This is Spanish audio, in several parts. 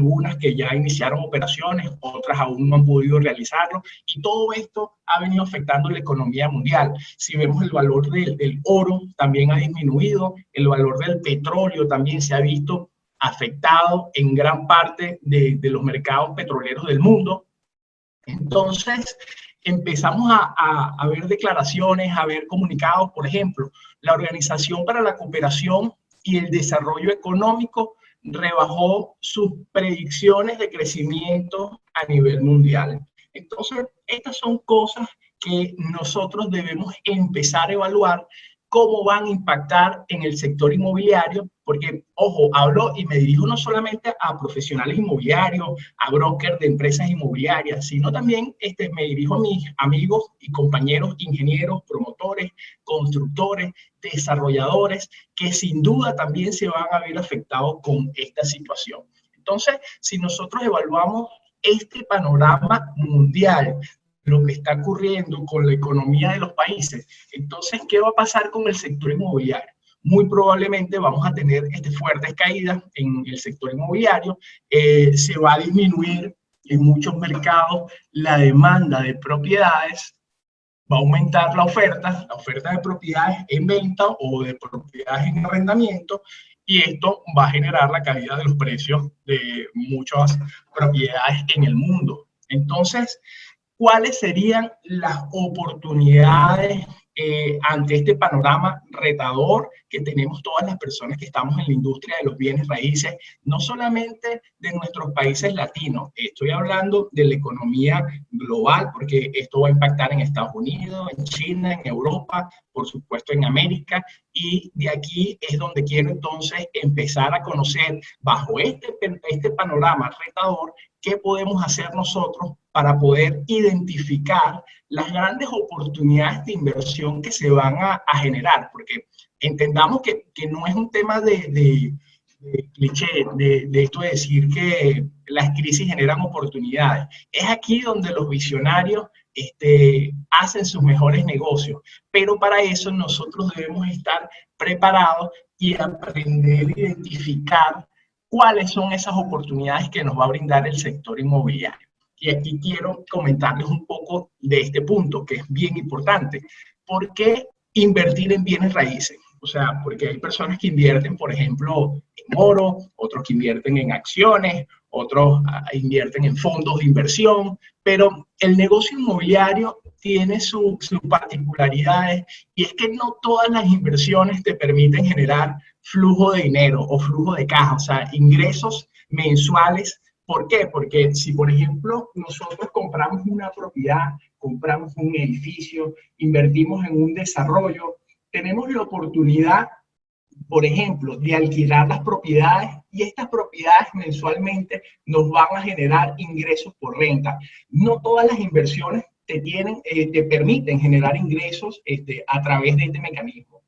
algunas que ya iniciaron operaciones, otras aún no han podido realizarlo, y todo esto ha venido afectando la economía mundial. Si vemos el valor del oro, también ha disminuido, el valor del petróleo también se ha visto afectado en gran parte de los mercados petroleros del mundo. Entonces, empezamos a ver declaraciones, a ver comunicados. Por ejemplo, la Organización para la Cooperación y el Desarrollo Económico rebajó sus predicciones de crecimiento a nivel mundial. Entonces, estas son cosas que nosotros debemos empezar a evaluar cómo van a impactar en el sector inmobiliario, porque, ojo, hablo y me dirijo no solamente a profesionales inmobiliarios, a brokers de empresas inmobiliarias, sino también me dirijo a mis amigos y compañeros ingenieros, promotores, constructores, desarrolladores, que sin duda también se van a ver afectados con esta situación. Entonces, si nosotros evaluamos este panorama mundial, lo que está ocurriendo con la economía de los países, entonces, ¿qué va a pasar con el sector inmobiliario? Muy probablemente vamos a tener fuertes caídas en el sector inmobiliario, se va a disminuir en muchos mercados la demanda de propiedades, va a aumentar la oferta de propiedades en venta o de propiedades en arrendamiento, y esto va a generar la caída de los precios de muchas propiedades en el mundo. Entonces, ¿cuáles serían las oportunidades ante este panorama retador que tenemos todas las personas que estamos en la industria de los bienes raíces, no solamente de nuestros países latinos? Estoy hablando de la economía global, porque esto va a impactar en Estados Unidos, en China, en Europa, por supuesto en América, y de aquí es donde quiero entonces empezar a conocer, bajo este panorama retador, qué podemos hacer nosotros para poder identificar las grandes oportunidades de inversión que se van a generar, porque entendamos que no es un tema de cliché, de esto de decir que las crisis generan oportunidades. Es aquí donde los visionarios hacen sus mejores negocios, pero para eso nosotros debemos estar preparados y aprender a identificar cuáles son esas oportunidades que nos va a brindar el sector inmobiliario. Y aquí quiero comentarles un poco de este punto, que es bien importante. ¿Por qué invertir en bienes raíces? O sea, porque hay personas que invierten, por ejemplo, en oro, otros que invierten en acciones, otros invierten en fondos de inversión, pero el negocio inmobiliario tiene sus particularidades, y es que no todas las inversiones te permiten generar flujo de dinero o flujo de caja, o sea, ingresos mensuales. ¿Por qué? Porque si, por ejemplo, nosotros compramos una propiedad, compramos un edificio, invertimos en un desarrollo, tenemos la oportunidad, por ejemplo, de alquilar las propiedades, y estas propiedades mensualmente nos van a generar ingresos por renta. No todas las inversiones te permiten generar ingresos a través de este mecanismo.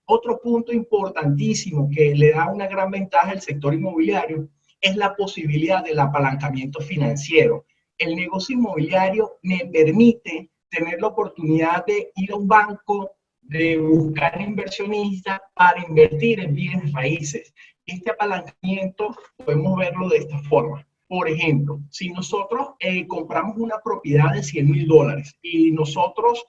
Otro punto importantísimo que le da una gran ventaja al sector inmobiliario es la posibilidad del apalancamiento financiero. El negocio inmobiliario me permite tener la oportunidad de ir a un banco, de buscar inversionistas para invertir en bienes raíces. Este apalancamiento podemos verlo de esta forma. Por ejemplo, si nosotros compramos una propiedad de $100,000 y nosotros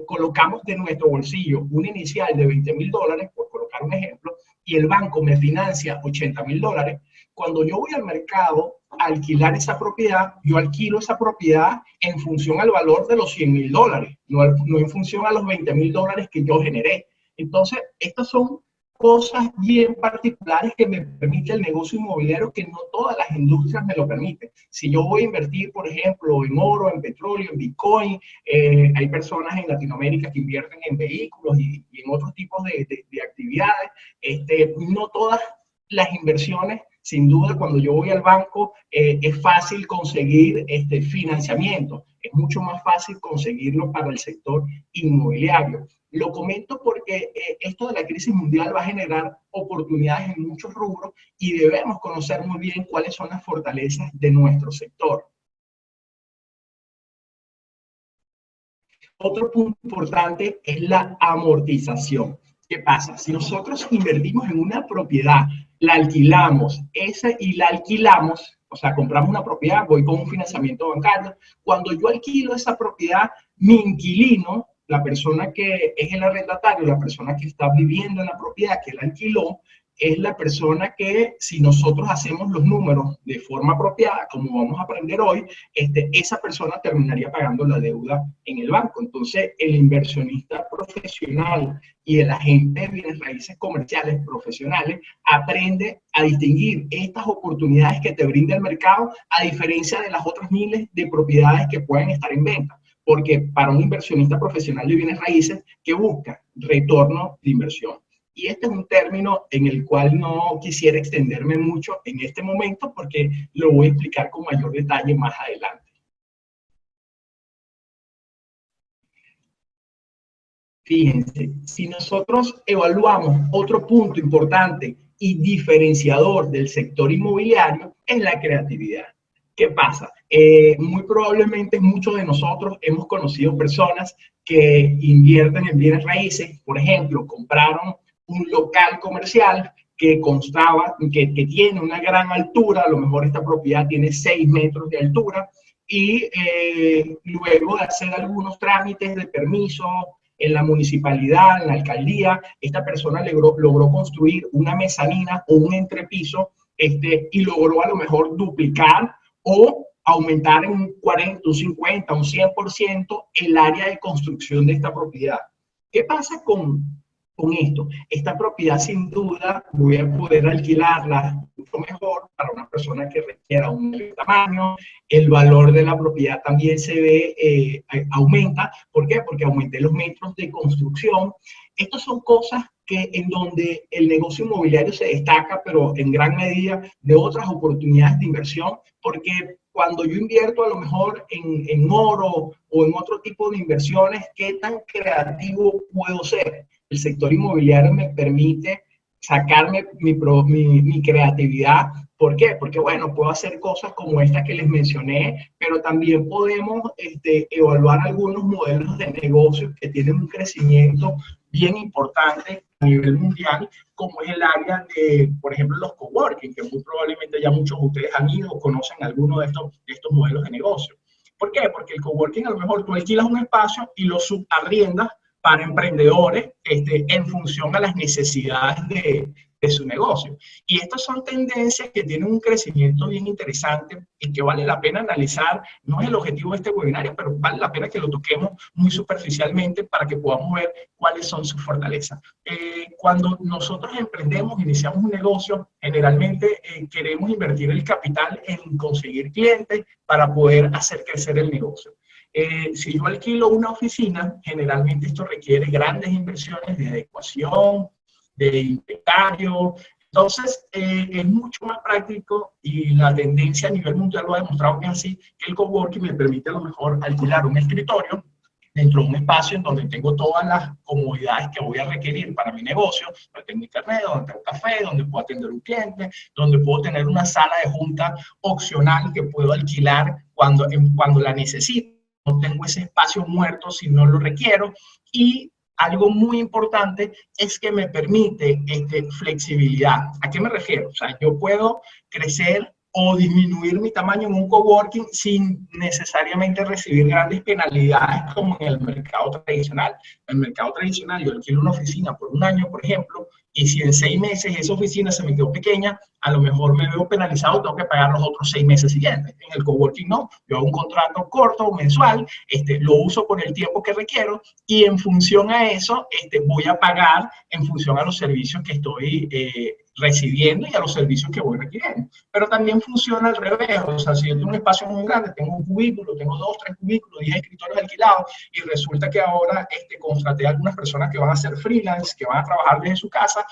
colocamos de nuestro bolsillo un inicial de $20,000, por colocar un ejemplo, y el banco me financia $80,000, cuando yo voy al mercado a alquilar esa propiedad, yo alquilo esa propiedad en función al valor de los $100,000, no en función a los $20,000 que yo generé. Entonces, estas son cosas bien particulares que me permite el negocio inmobiliario, que no todas las industrias me lo permiten. Si yo voy a invertir, por ejemplo, en oro, en petróleo, en Bitcoin, hay personas en Latinoamérica que invierten en vehículos y en otros tipos de actividades. No todas las inversiones, sin duda, cuando yo voy al banco, es fácil conseguir financiamiento. Es mucho más fácil conseguirlo para el sector inmobiliario. Lo comento porque esto de la crisis mundial va a generar oportunidades en muchos rubros, y debemos conocer muy bien cuáles son las fortalezas de nuestro sector. Otro punto importante es la amortización. ¿Qué pasa? Si nosotros invertimos en una propiedad, la alquilamos, y la alquilamos, O sea, compramos una propiedad, voy con un financiamiento bancario. Cuando yo alquilo esa propiedad, mi inquilino, la persona que es el arrendatario, la persona que está viviendo en la propiedad que la alquiló, es la persona que, si nosotros hacemos los números de forma apropiada, como vamos a aprender hoy, esa persona terminaría pagando la deuda en el banco. Entonces, el inversionista profesional y el agente de bienes raíces comerciales profesionales aprende a distinguir estas oportunidades que te brinda el mercado, a diferencia de las otras miles de propiedades que pueden estar en venta. Porque para un inversionista profesional de bienes raíces, que busca retorno de inversión. Y este es un término en el cual no quisiera extenderme mucho en este momento porque lo voy a explicar con mayor detalle más adelante. Fíjense, si nosotros evaluamos otro punto importante y diferenciador del sector inmobiliario, es la creatividad. ¿Qué pasa? Muy probablemente muchos de nosotros hemos conocido personas que invierten en bienes raíces, por ejemplo, compraron un local comercial que constaba, que tiene una gran altura, a lo mejor esta propiedad tiene 6 metros de altura, y luego de hacer algunos trámites de permiso en la municipalidad, en la alcaldía, esta persona logró construir una mezanina o un entrepiso y logró a lo mejor duplicar o aumentar en un 40, un 50, un 100% el área de construcción de esta propiedad. ¿Qué pasa con esto? Esta propiedad sin duda voy a poder alquilarla mucho mejor para una persona que requiera un mayor tamaño. El valor de la propiedad también se ve, aumenta. ¿Por qué? Porque aumenté los metros de construcción. Estas son cosas que en donde el negocio inmobiliario se destaca, pero en gran medida de otras oportunidades de inversión, porque cuando yo invierto a lo mejor en oro o en otro tipo de inversiones, ¿qué tan creativo puedo ser? El sector inmobiliario me permite sacarme mi creatividad. ¿Por qué? Porque, bueno, puedo hacer cosas como estas que les mencioné, pero también podemos evaluar algunos modelos de negocios que tienen un crecimiento bien importante a nivel mundial, como es el área de, por ejemplo, los coworking, que muy probablemente ya muchos de ustedes han ido o conocen alguno de estos modelos de negocio. ¿Por qué? Porque el coworking a lo mejor tú alquilas un espacio y lo subarriendas para emprendedores en función a las necesidades de su negocio. Y estas son tendencias que tienen un crecimiento bien interesante y que vale la pena analizar. No es el objetivo de este webinario, pero vale la pena que lo toquemos muy superficialmente para que podamos ver cuáles son sus fortalezas. Cuando nosotros emprendemos, iniciamos un negocio, generalmente queremos invertir el capital en conseguir clientes para poder hacer crecer el negocio. Si yo alquilo una oficina, generalmente esto requiere grandes inversiones de adecuación, de inventario. Entonces, es mucho más práctico y la tendencia a nivel mundial lo ha demostrado que es así, que el coworking me permite a lo mejor alquilar un escritorio dentro de un espacio en donde tengo todas las comodidades que voy a requerir para mi negocio, donde tengo internet, donde tengo café, donde puedo atender a un cliente, donde puedo tener una sala de junta opcional que puedo alquilar cuando la necesito. No tengo ese espacio muerto si no lo requiero. Y algo muy importante es que me permite flexibilidad. ¿A qué me refiero? O sea, yo puedo crecer o disminuir mi tamaño en un coworking sin necesariamente recibir grandes penalidades como en el mercado tradicional. En el mercado tradicional yo alquilo una oficina por un año, por ejemplo, y si en 6 meses esa oficina se me quedó pequeña, a lo mejor me veo penalizado, tengo que pagar los otros 6 meses siguientes. En el coworking no, yo hago un contrato corto, mensual, lo uso por el tiempo que requiero y en función a eso voy a pagar en función a los servicios que estoy recibiendo y a los servicios que voy requiriendo. Pero también funciona al revés, o sea, si yo tengo un espacio muy grande, tengo un cubículo, tengo 2, 3 cubículos, 10 escritorios alquilados y resulta que ahora contraté a algunas personas que van a ser freelance, que van a trabajar desde su casa,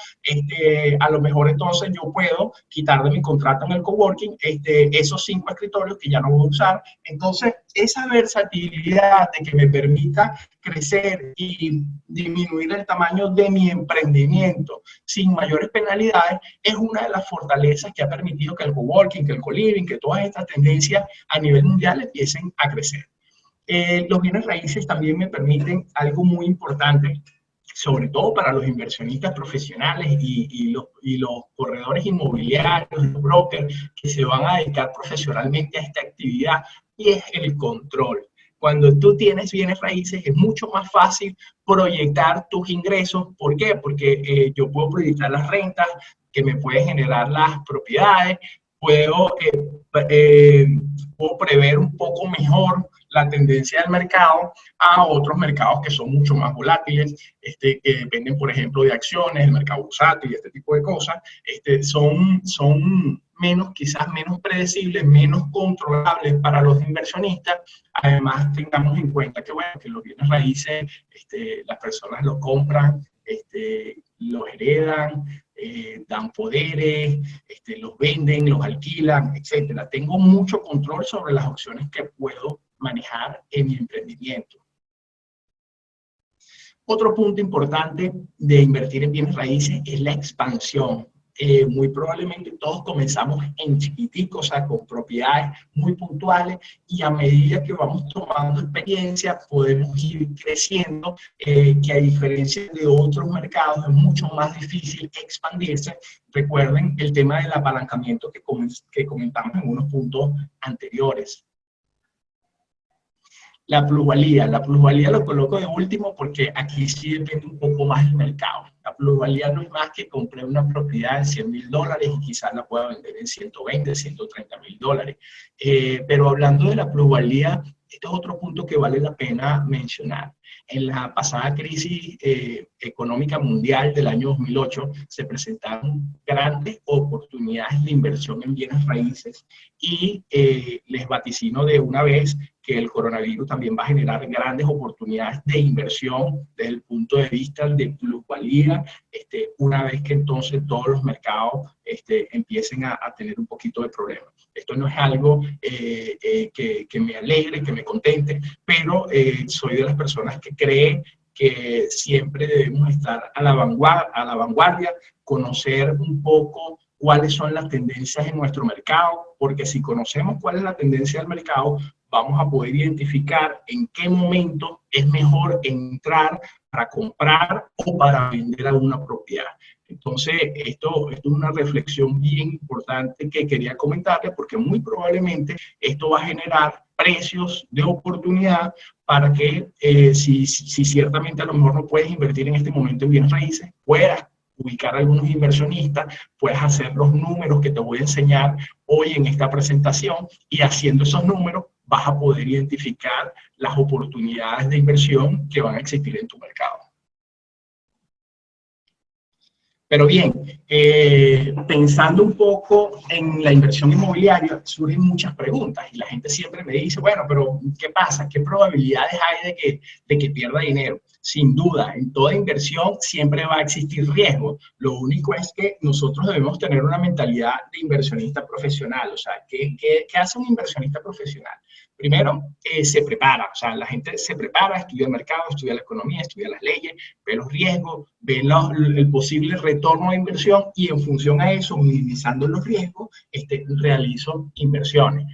a lo mejor entonces yo puedo quitar de mi contrato en el coworking esos 5 escritorios que ya no voy a usar. Entonces, esa versatilidad de que me permita crecer y disminuir el tamaño de mi emprendimiento sin mayores penalidades es una de las fortalezas que ha permitido que el coworking, que el co-living, que todas estas tendencias a nivel mundial empiecen a crecer. Los bienes raíces también me permiten algo muy importante sobre todo para los inversionistas profesionales y los corredores inmobiliarios, los brokers que se van a dedicar profesionalmente a esta actividad, y es el control. Cuando tú tienes bienes raíces es mucho más fácil proyectar tus ingresos. ¿Por qué? Porque yo puedo proyectar las rentas que me pueden generar las propiedades, puedo, puedo prever un poco mejor la tendencia del mercado a otros mercados que son mucho más volátiles, que dependen, por ejemplo, de acciones, el mercado bursátil y este tipo de cosas, son menos, quizás menos predecibles, menos controlables para los inversionistas. Además, tengamos en cuenta que, bueno, que los bienes raíces, las personas los compran, los heredan, dan poderes, los venden, los alquilan, etcétera. Tengo mucho control sobre las opciones que puedo manejar en mi emprendimiento. Otro punto importante de invertir en bienes raíces es la expansión. Muy probablemente todos comenzamos en chiquitico, o sea, con propiedades muy puntuales, y a medida que vamos tomando experiencia podemos ir creciendo, que a diferencia de otros mercados es mucho más difícil expandirse. Recuerden el tema del apalancamiento que comentamos en unos puntos anteriores. La plusvalía lo coloco de último porque aquí sí depende un poco más del mercado. La plusvalía no es más que compré una propiedad de $100.000 y quizás la pueda vender en 120, $130.000. Pero hablando de la plusvalía, este es otro punto que vale la pena mencionar. En la pasada crisis económica mundial del año 2008 se presentaron grandes oportunidades de inversión en bienes raíces y les vaticino de una vez que el coronavirus también va a generar grandes oportunidades de inversión desde el punto de vista de plusvalía, una vez que entonces todos los mercados empiecen a tener un poquito de problemas. Esto no es algo que me alegre, que me contente, pero soy de las personas que cree que siempre debemos estar a la vanguardia, conocer un poco cuáles son las tendencias en nuestro mercado, porque si conocemos cuál es la tendencia del mercado, vamos a poder identificar en qué momento es mejor entrar para comprar o para vender alguna propiedad. Entonces, esto es una reflexión bien importante que quería comentarles, porque muy probablemente esto va a generar precios de oportunidad para que si ciertamente a lo mejor no puedes invertir en este momento en bienes raíces, puedas ubicar a algunos inversionistas, puedes hacer los números que te voy a enseñar hoy en esta presentación, y haciendo esos números vas a poder identificar las oportunidades de inversión que van a existir en tu mercado. Pero bien, pensando un poco en la inversión inmobiliaria, surgen muchas preguntas y la gente siempre me dice, bueno, pero ¿qué pasa? ¿Qué probabilidades hay de que pierda dinero? Sin duda, en toda inversión siempre va a existir riesgo. Lo único es que nosotros debemos tener una mentalidad de inversionista profesional. O sea, ¿qué hace un inversionista profesional? Primero, se prepara, o sea, la gente se prepara, estudia el mercado, estudia la economía, estudia las leyes, ve los riesgos, ve el posible retorno de inversión, y en función a eso, minimizando los riesgos, realizo inversiones.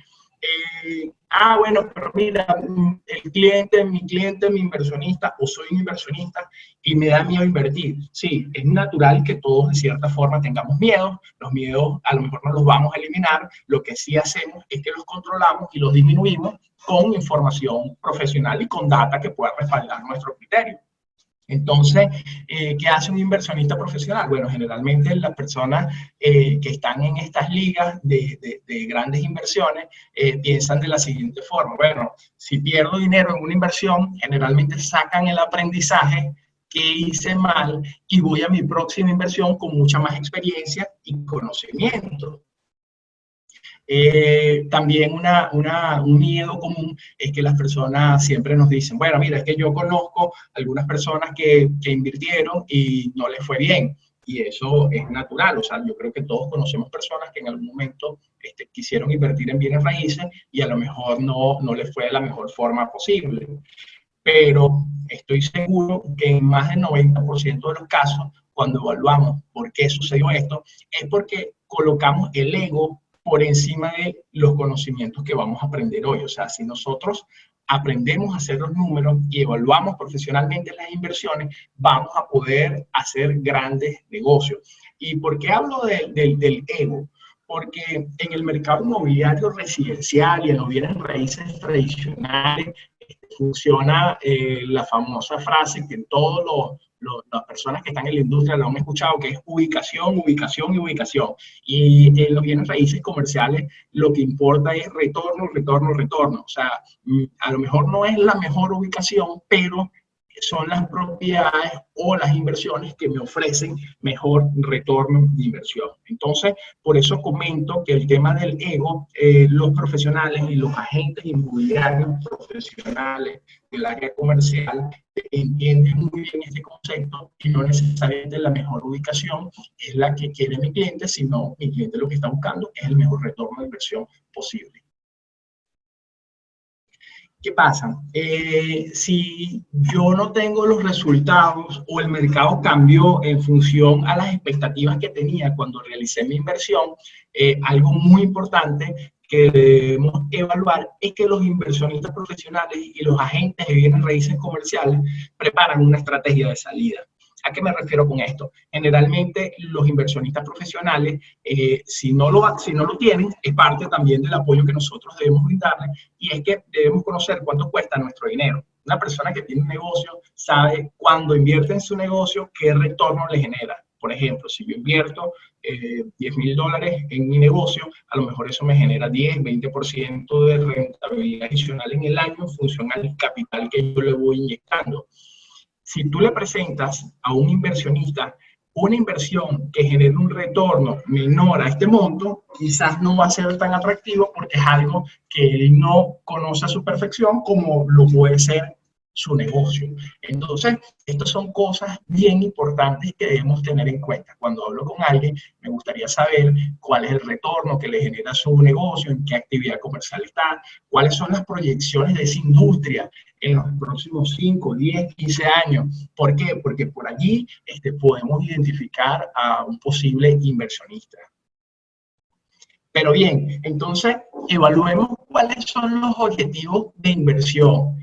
Bueno, pero mira, mi cliente, mi inversionista, o soy un inversionista y me da miedo invertir. Sí, es natural que todos de cierta forma tengamos miedo. Los miedos a lo mejor no los vamos a eliminar. Lo que sí hacemos es que los controlamos y los disminuimos con información profesional y con data que pueda respaldar nuestro criterio. Entonces, ¿qué hace un inversionista profesional? Bueno, generalmente las personas que están en estas ligas de grandes inversiones piensan de la siguiente forma. Bueno, si pierdo dinero en una inversión, generalmente sacan el aprendizaje que hice mal y voy a mi próxima inversión con mucha más experiencia y conocimiento. También un miedo común es que las personas siempre nos dicen, bueno, mira, es que yo conozco algunas personas que invirtieron y no les fue bien. Y eso es natural, o sea, yo creo que todos conocemos personas que en algún momento quisieron invertir en bienes raíces y a lo mejor no les fue de la mejor forma posible. Pero estoy seguro que en más del 90% de los casos, cuando evaluamos por qué sucedió esto, es porque colocamos el ego por encima de los conocimientos que vamos a aprender hoy. O sea, si nosotros aprendemos a hacer los números y evaluamos profesionalmente las inversiones, vamos a poder hacer grandes negocios. ¿Y por qué hablo del ego? Porque en el mercado inmobiliario residencial y en los bienes raíces tradicionales funciona la famosa frase que todos las personas que están en la industria lo han escuchado, que es ubicación, ubicación y ubicación. Y en los bienes raíces comerciales lo que importa es retorno, retorno, retorno. O sea, a lo mejor no es la mejor ubicación, pero son las propiedades o las inversiones que me ofrecen mejor retorno de inversión. Entonces, por eso comento que el tema del ego, los profesionales y los agentes inmobiliarios profesionales del área comercial entienden muy bien este concepto y no necesariamente la mejor ubicación es la que quiere mi cliente, sino mi cliente lo que está buscando es el mejor retorno de inversión posible. ¿Qué pasa? Si yo no tengo los resultados o el mercado cambió en función a las expectativas que tenía cuando realicé mi inversión, algo muy importante que debemos evaluar es que los inversionistas profesionales y los agentes de bienes raíces comerciales preparan una estrategia de salida. ¿A qué me refiero con esto? Generalmente los inversionistas profesionales, si no lo tienen, es parte también del apoyo que nosotros debemos brindarles, y es que debemos conocer cuánto cuesta nuestro dinero. Una persona que tiene un negocio sabe cuando invierte en su negocio qué retorno le genera. Por ejemplo, si yo invierto $10,000 en mi negocio, a lo mejor eso me genera 10, 20% de rentabilidad adicional en el año en función al capital que yo le voy inyectando. Si tú le presentas a un inversionista una inversión que genere un retorno menor a este monto, quizás no va a ser tan atractivo porque es algo que él no conoce a su perfección como lo puede ser su negocio. Entonces, estas son cosas bien importantes que debemos tener en cuenta. Cuando hablo con alguien, me gustaría saber cuál es el retorno que le genera su negocio, en qué actividad comercial está, cuáles son las proyecciones de esa industria en los próximos 5, 10, 15 años. ¿Por qué? Porque por allí podemos identificar a un posible inversionista. Pero bien, entonces evaluemos cuáles son los objetivos de inversión,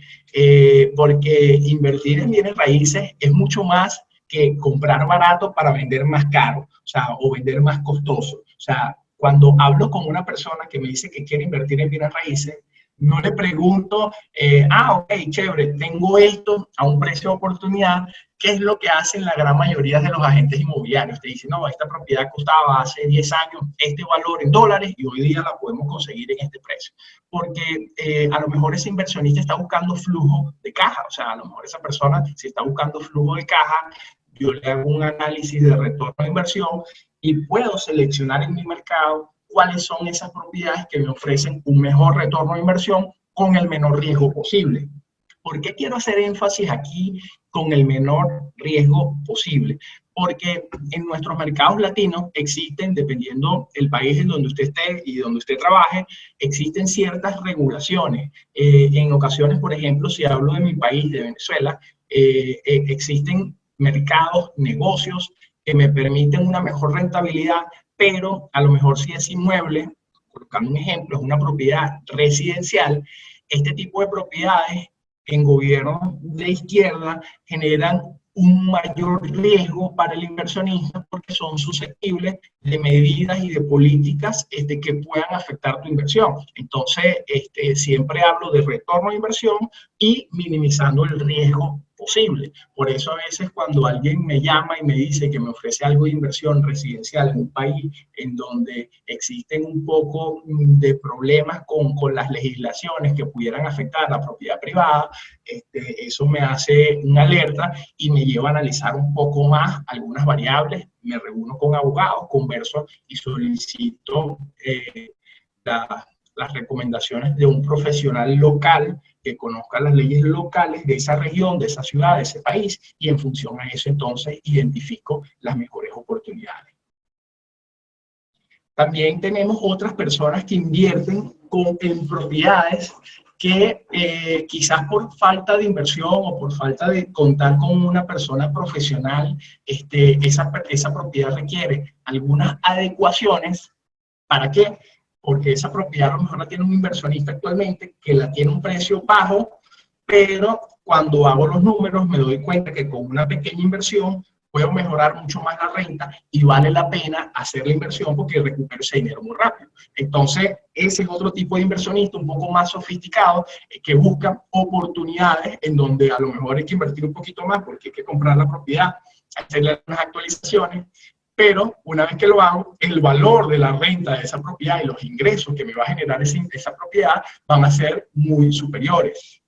porque invertir en bienes raíces es mucho más que comprar barato para vender más caro, o sea, o vender más costoso. O sea, cuando hablo con una persona que me dice que quiere invertir en bienes raíces, no le pregunto, ok, chévere, tengo esto a un precio de oportunidad. ¿Qué es lo que hacen la gran mayoría de los agentes inmobiliarios? Te dicen, no, esta propiedad costaba hace 10 años este valor en dólares y hoy día la podemos conseguir en este precio. Porque a lo mejor ese inversionista está buscando flujo de caja. O sea, a lo mejor esa persona, si está buscando flujo de caja, yo le hago un análisis de retorno de inversión y puedo seleccionar en mi mercado cuáles son esas propiedades que me ofrecen un mejor retorno de inversión con el menor riesgo posible. ¿Por qué quiero hacer énfasis aquí con el menor riesgo posible? Porque en nuestros mercados latinos existen, dependiendo del país en donde usted esté y donde usted trabaje, existen ciertas regulaciones. En ocasiones, por ejemplo, si hablo de mi país, de Venezuela, existen mercados, negocios que me permiten una mejor rentabilidad, pero a lo mejor si ese inmueble, colocando un ejemplo, es una propiedad residencial, este tipo de propiedades en gobiernos de izquierda generan un mayor riesgo para el inversionista porque son susceptibles de medidas y de políticas que puedan afectar tu inversión. Entonces, siempre hablo de retorno de inversión y minimizando el riesgo posible. Por eso a veces cuando alguien me llama y me dice que me ofrece algo de inversión residencial en un país en donde existen un poco de problemas con las legislaciones que pudieran afectar a la propiedad privada, eso me hace una alerta y me lleva a analizar un poco más algunas variables. Me reúno con abogados, converso y solicito las recomendaciones de un profesional local que conozca las leyes locales de esa región, de esa ciudad, de ese país, y en función a eso entonces identifico las mejores oportunidades. También tenemos otras personas que invierten en propiedades que quizás por falta de inversión o por falta de contar con una persona profesional, esa propiedad requiere algunas adecuaciones. ¿Para qué? porque esa propiedad a lo mejor la tiene un inversionista actualmente que la tiene a un precio bajo, pero cuando hago los números me doy cuenta que con una pequeña inversión puedo mejorar mucho más la renta y vale la pena hacer la inversión porque recupero ese dinero muy rápido. Entonces, ese es otro tipo de inversionista un poco más sofisticado que busca oportunidades en donde a lo mejor hay que invertir un poquito más porque hay que comprar la propiedad, hacerle unas actualizaciones, pero una vez que lo hago, el valor de la renta de esa propiedad y los ingresos que me va a generar esa propiedad van a ser muy superiores.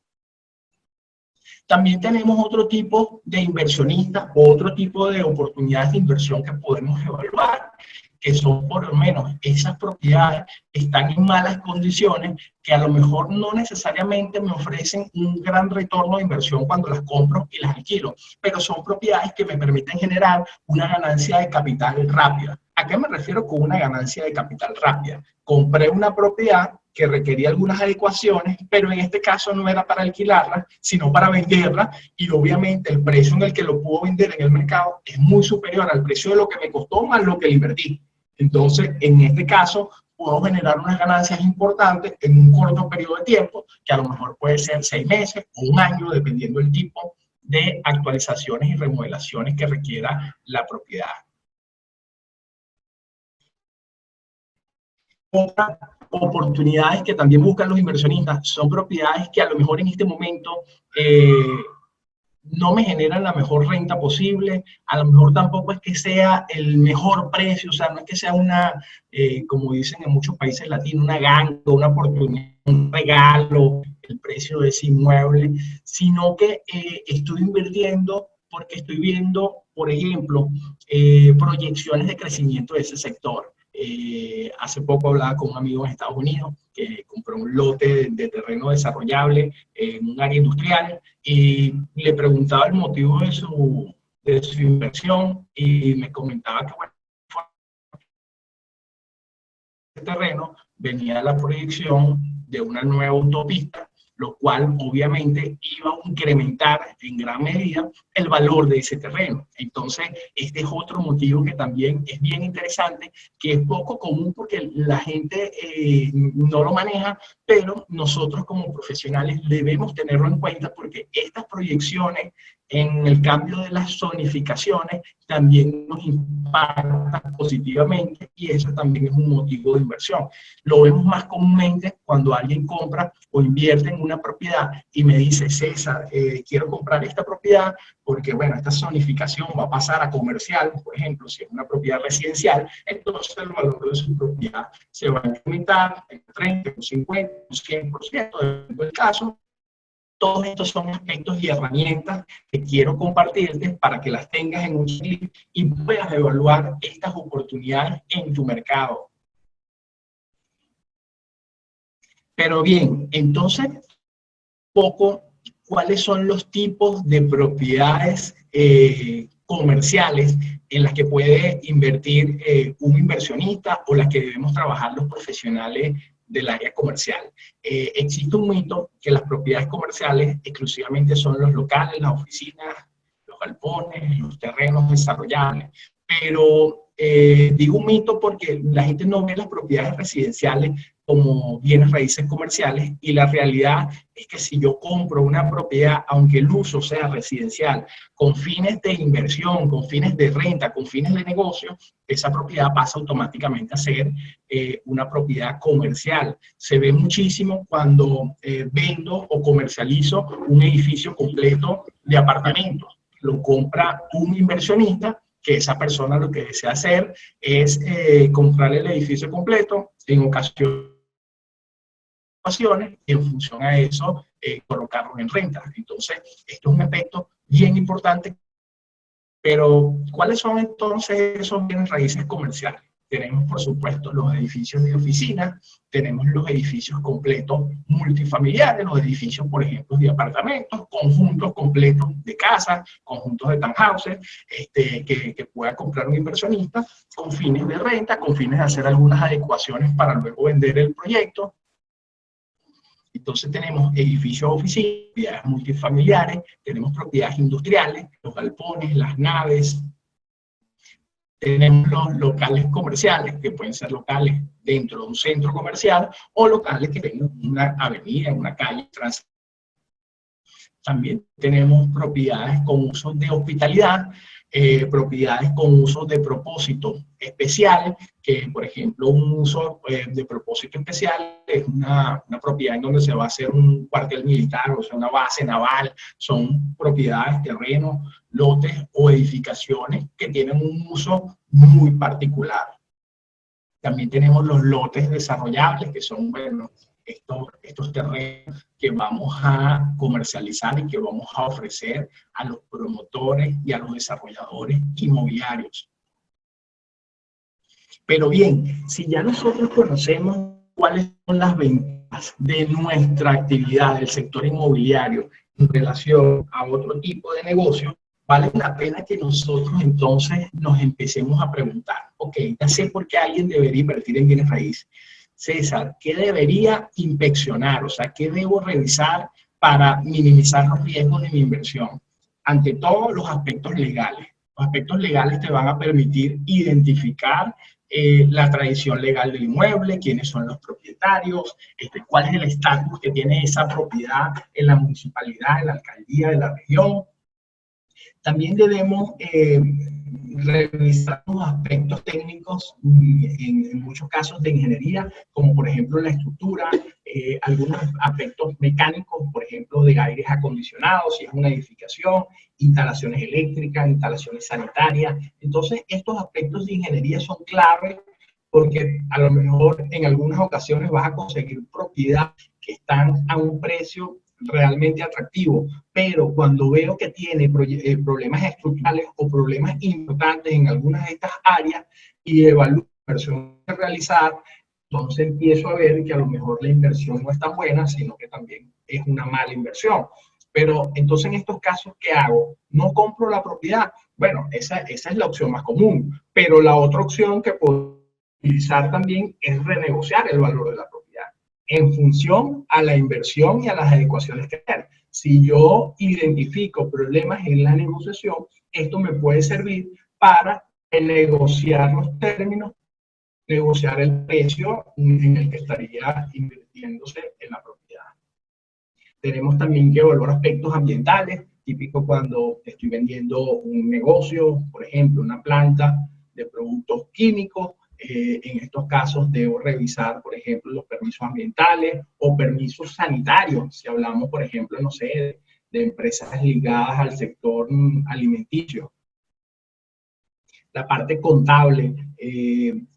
También tenemos otro tipo de inversionistas, otro tipo de oportunidades de inversión que podemos evaluar, que son por lo menos esas propiedades están en malas condiciones, que a lo mejor no necesariamente me ofrecen un gran retorno de inversión cuando las compro y las alquilo, pero son propiedades que me permiten generar una ganancia de capital rápida. ¿A qué me refiero con una ganancia de capital rápida? Compré una propiedad que requería algunas adecuaciones, pero en este caso no era para alquilarla, sino para venderla, y obviamente el precio en el que lo puedo vender en el mercado es muy superior al precio de lo que me costó más lo que le invertí. Entonces, en este caso, puedo generar unas ganancias importantes en un corto periodo de tiempo, que a lo mejor puede ser 6 meses o un año, dependiendo del tipo de actualizaciones y remodelaciones que requiera la propiedad. Otras oportunidades que también buscan los inversionistas son propiedades que a lo mejor en este momento no me generan la mejor renta posible, a lo mejor tampoco es que sea el mejor precio, o sea, no es que sea una, como dicen en muchos países latinos, una ganga, una oportunidad, un regalo, el precio de ese inmueble, sino que estoy invirtiendo porque estoy viendo, por ejemplo, proyecciones de crecimiento de ese sector. Hace poco hablaba con un amigo en Estados Unidos que compró un lote de terreno desarrollable en un área industrial y le preguntaba el motivo de su inversión y me comentaba que, bueno, este terreno venía la proyección de una nueva autopista, lo cual obviamente iba a incrementar en gran medida el valor de ese terreno. Entonces, este es otro motivo que también es bien interesante, que es poco común porque la gente no lo maneja, pero nosotros como profesionales debemos tenerlo en cuenta porque estas proyecciones en el cambio de las zonificaciones también nos impactan positivamente y eso también es un motivo de inversión. Lo vemos más comúnmente cuando alguien compra o invierte en una propiedad y me dice, César, quiero comprar esta propiedad porque, bueno, esta zonificación va a pasar a comercial, por ejemplo, si es una propiedad residencial, entonces el valor de su propiedad se va a incrementar en 30, un 50, un 100%, dependiendo del caso. Todos estos son aspectos y herramientas que quiero compartirte para que las tengas en un clic y puedas evaluar estas oportunidades en tu mercado. Pero bien, entonces, poco, ¿cuáles son los tipos de propiedades comerciales en las que puede invertir un inversionista o las que debemos trabajar los profesionales del área comercial? Existe un mito que las propiedades comerciales exclusivamente son los locales, las oficinas, los galpones, los terrenos desarrollables, pero digo un mito porque la gente no ve las propiedades residenciales como bienes raíces comerciales y la realidad es que si yo compro una propiedad, aunque el uso sea residencial, con fines de inversión, con fines de renta, con fines de negocio, esa propiedad pasa automáticamente a ser una propiedad comercial. Se ve muchísimo cuando vendo o comercializo un edificio completo de apartamentos. Lo compra un inversionista, que esa persona lo que desea hacer es comprar el edificio completo, en ocasiones y en función a eso colocarlo en renta. Entonces, esto es un aspecto bien importante, pero ¿cuáles son entonces esos bienes raíces comerciales? Tenemos, por supuesto, los edificios de oficina, tenemos los edificios completos multifamiliares, los edificios, por ejemplo, de apartamentos, conjuntos completos de casas, conjuntos de townhouses, que pueda comprar un inversionista con fines de renta, con fines de hacer algunas adecuaciones para luego vender el proyecto. Entonces tenemos edificios oficinas, propiedades multifamiliares, tenemos propiedades industriales, los galpones, las naves, Tenemos los locales comerciales, que pueden ser locales dentro de un centro comercial o locales que tengan una avenida, una calle. También tenemos propiedades con usos de hospitalidad, propiedades con usos de propósito especial, que por ejemplo un uso de propósito especial es una propiedad en donde se va a hacer un cuartel militar, o sea, una base naval. Son propiedades, terrenos, lotes o edificaciones que tienen un uso muy particular. También tenemos los lotes desarrollables, que son, bueno, estos terrenos que vamos a comercializar y que vamos a ofrecer a los promotores y a los desarrolladores inmobiliarios. Pero bien, si ya nosotros conocemos cuáles son las ventajas de nuestra actividad del sector inmobiliario en relación a otro tipo de negocio, vale la pena que nosotros entonces nos empecemos a preguntar, ok, ya sé por qué alguien debería invertir en bienes raíces. César, ¿qué debería inspeccionar? O sea, ¿qué debo revisar para minimizar los riesgos de mi inversión? Ante todo, los aspectos legales. Los aspectos legales te van a permitir identificar la tradición legal del inmueble, quiénes son los propietarios, cuál es el estatus que tiene esa propiedad en la municipalidad, en la alcaldía de la región. También debemos revisar los aspectos técnicos en muchos casos de ingeniería, como por ejemplo la estructura, algunos aspectos mecánicos, por ejemplo de aires acondicionados, si es una edificación, instalaciones eléctricas, instalaciones sanitarias. Entonces estos aspectos de ingeniería son claves porque a lo mejor en algunas ocasiones vas a conseguir propiedades que están a un precio realmente atractivo, pero cuando veo que tiene problemas estructurales o problemas importantes en algunas de estas áreas y evalúo la inversión a realizar, entonces empiezo a ver que a lo mejor la inversión no es tan buena, sino que también es una mala inversión. Pero entonces en estos casos, ¿qué hago? ¿No compro la propiedad? Bueno, esa es la opción más común, pero la otra opción que puedo utilizar también es renegociar el valor de la propiedad en función a la inversión y a las adecuaciones que hay. Si yo identifico problemas en la negociación, esto me puede servir para negociar los términos, negociar el precio en el que estaría invirtiéndose en la propiedad. Tenemos también que evaluar aspectos ambientales, típico cuando estoy vendiendo un negocio, por ejemplo, una planta de productos químicos. En estos casos debo revisar, por ejemplo, los permisos ambientales o permisos sanitarios, si hablamos, por ejemplo, no sé, de empresas ligadas al sector alimenticio. La parte contable,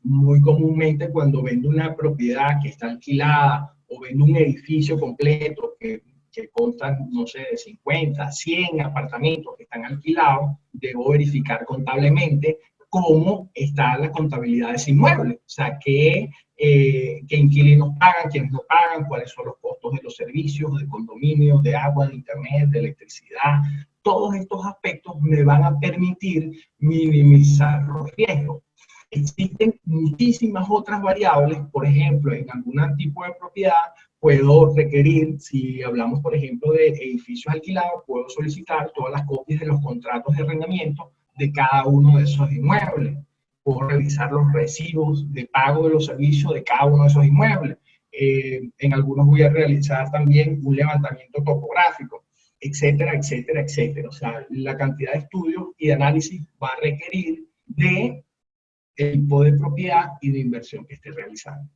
muy comúnmente cuando vendo una propiedad que está alquilada o vendo un edificio completo que constan, no sé, de 50, 100 apartamentos que están alquilados, debo verificar contablemente cómo está la contabilidad de ese inmueble, o sea, qué inquilinos pagan, quiénes no pagan, cuáles son los costos de los servicios, de condominio, de agua, de internet, de electricidad. Todos estos aspectos me van a permitir minimizar los riesgos. Existen muchísimas otras variables, por ejemplo, en algún tipo de propiedad puedo requerir, si hablamos, por ejemplo, de edificios alquilados, puedo solicitar todas las copias de los contratos de arrendamiento de cada uno de esos inmuebles. Puedo revisar los recibos de pago de los servicios de cada uno de esos inmuebles. En algunos voy a realizar también un levantamiento topográfico, etcétera, etcétera, etcétera. O sea, la cantidad de estudios y de análisis va a requerir de el tipo de propiedad y de inversión que esté realizando.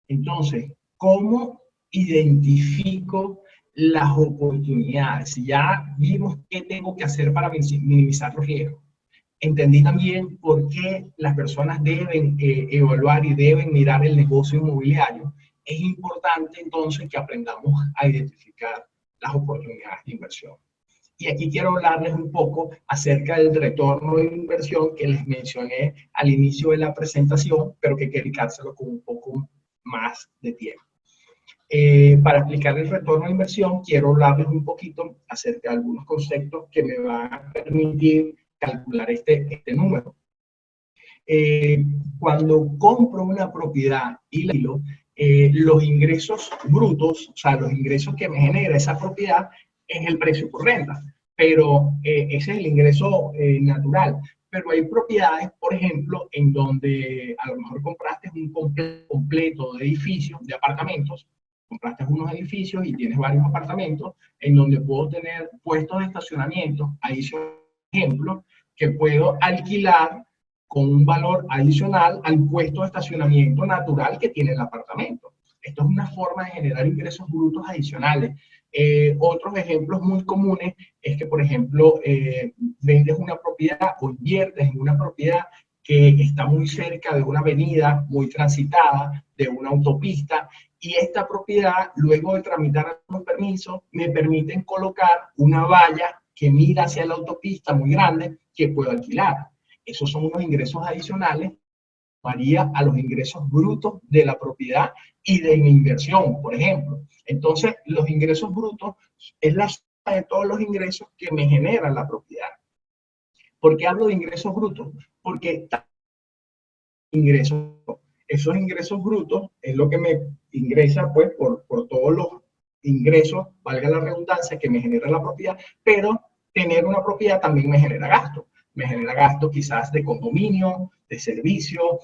Entonces, ¿cómo identifico las oportunidades? Ya vimos qué tengo que hacer para minimizar los riesgos. Entendí también por qué las personas deben evaluar y deben mirar el negocio inmobiliario. Es importante entonces que aprendamos a identificar las oportunidades de inversión. Y aquí quiero hablarles un poco acerca del retorno de inversión que les mencioné al inicio de la presentación, pero que quiero explicárselo con un poco más de tiempo. Para explicar el retorno de inversión, quiero hablarles un poquito acerca de algunos conceptos que me van a permitir calcular este número. Cuando compro una propiedad y la alquilo, los ingresos brutos, o sea, los ingresos que me genera esa propiedad, es el precio por renta, pero ese es el ingreso natural. pero hay propiedades, por ejemplo, en donde a lo mejor compraste un completo de edificios, de apartamentos, compraste unos edificios y tienes varios apartamentos, en donde puedo tener puestos de estacionamiento adicionales, por ejemplo, que puedo alquilar con un valor adicional al puesto de estacionamiento natural que tiene el apartamento. Esto es una forma de generar ingresos brutos adicionales. Otros ejemplos muy comunes es que, por ejemplo, vendes una propiedad o inviertes en una propiedad que está muy cerca de una avenida muy transitada, de una autopista, y esta propiedad, luego de tramitar los permisos, me permiten colocar una valla que mira hacia la autopista muy grande que puedo alquilar. Esos son unos ingresos adicionales varía a los ingresos brutos de la propiedad y de mi inversión, por ejemplo. Entonces, los ingresos brutos es la suma de todos los ingresos que me generan la propiedad. ¿Por qué hablo de ingresos brutos? Porque ingresos, esos ingresos brutos es lo que me ingresa pues por todos los ingresos, valga la redundancia, que me genera la propiedad, pero tener una propiedad también me genera gasto. Me genera gasto quizás de condominio, de servicio.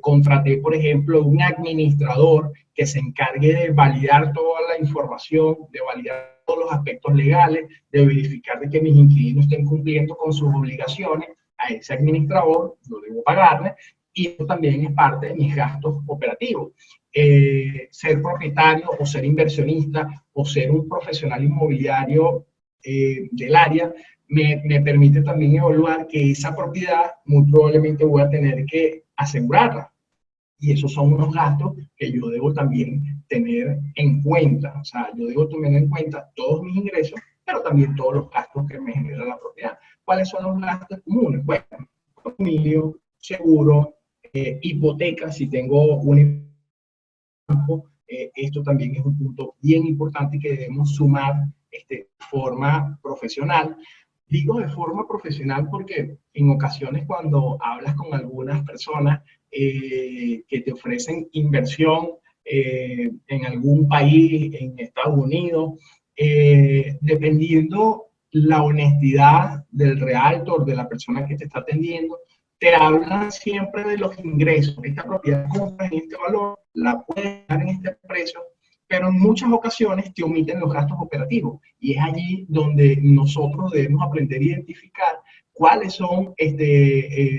Contraté, por ejemplo, un administrador que se encargue de validar toda la información, de validar todos los aspectos legales, de verificar de que mis inquilinos estén cumpliendo con sus obligaciones. A ese administrador lo debo pagarle, y eso también es parte de mis gastos operativos. Ser propietario o ser inversionista o ser un profesional inmobiliario del área me permite también evaluar que esa propiedad muy probablemente voy a tener que asegurarla. Y esos son unos gastos que yo debo también tener en cuenta. O sea, yo debo tener en cuenta todos mis ingresos, pero también todos los gastos que me genera la propiedad. ¿Cuáles son los gastos comunes? Bueno, familia, seguro, hipoteca, si tengo un campo, esto también es un punto bien importante que debemos sumar de forma profesional. Digo de forma profesional porque en ocasiones cuando hablas con algunas personas que te ofrecen inversión en algún país, en Estados Unidos, dependiendo la honestidad del realtor, de la persona que te está atendiendo, te hablan siempre de los ingresos. Esta propiedad compra en este valor, la puedes dar en este precio, pero en muchas ocasiones te omiten los gastos operativos. Y es allí donde nosotros debemos aprender a identificar cuáles son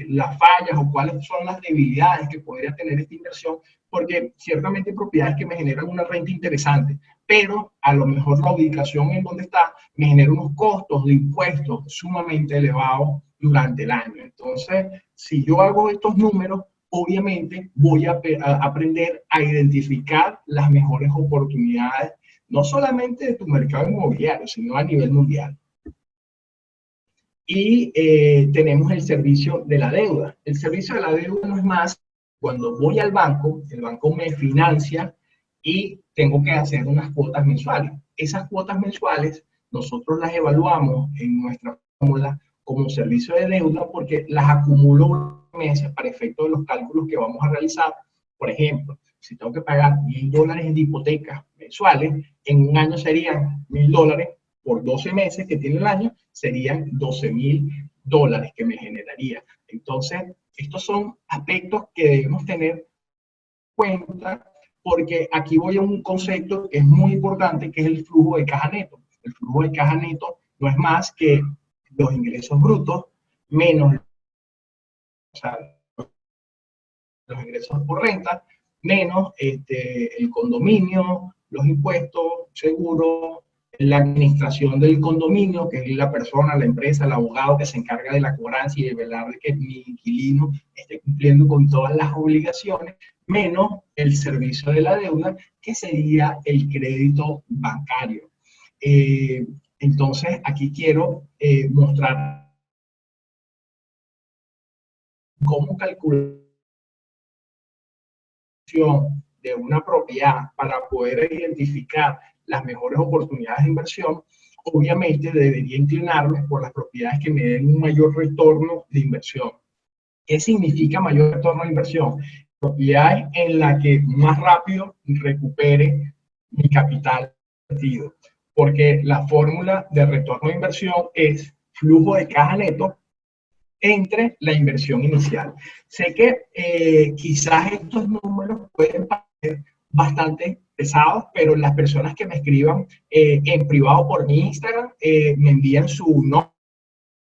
las fallas o cuáles son las debilidades que podría tener esta inversión, porque ciertamente hay propiedades que me generan una renta interesante, pero a lo mejor la ubicación en donde está me genera unos costos de impuestos sumamente elevados durante el año. Entonces, si yo hago estos números, obviamente voy a aprender a identificar las mejores oportunidades, no solamente de tu mercado inmobiliario, sino a nivel mundial. Y tenemos el servicio de la deuda. El servicio de la deuda no es más cuando voy al banco, el banco me financia y tengo que hacer unas cuotas mensuales. Esas cuotas mensuales nosotros las evaluamos en nuestra fórmula como servicio de deuda porque las acumulo meses para efecto de los cálculos que vamos a realizar. Por ejemplo, si tengo que pagar $1,000 de hipoteca mensuales, en un año serían $1,000 por 12 meses que tiene el año, serían $12,000 que me generaría. Entonces, estos son aspectos que debemos tener en cuenta porque aquí voy a un concepto que es muy importante, que es el flujo de caja neto. El flujo de caja neto no es más que los ingresos brutos menos, o sea, los ingresos por renta, menos el condominio, los impuestos, seguros, la administración del condominio, que es la persona, la empresa, el abogado que se encarga de la cobranza y de velar de que mi inquilino esté cumpliendo con todas las obligaciones, menos el servicio de la deuda, que sería el crédito bancario. Entonces, aquí quiero mostrar cómo calcular de una propiedad para poder identificar las mejores oportunidades de inversión. Obviamente debería inclinarme por las propiedades que me den un mayor retorno de inversión. ¿Qué significa mayor retorno de inversión? Propiedades en las que más rápido recupere mi capital invertido. Porque la fórmula de retorno de inversión es flujo de caja neto entre la inversión inicial. Sé que quizás estos números pueden parecer bastante pesados, pero las personas que me escriban en privado por mi Instagram me envían su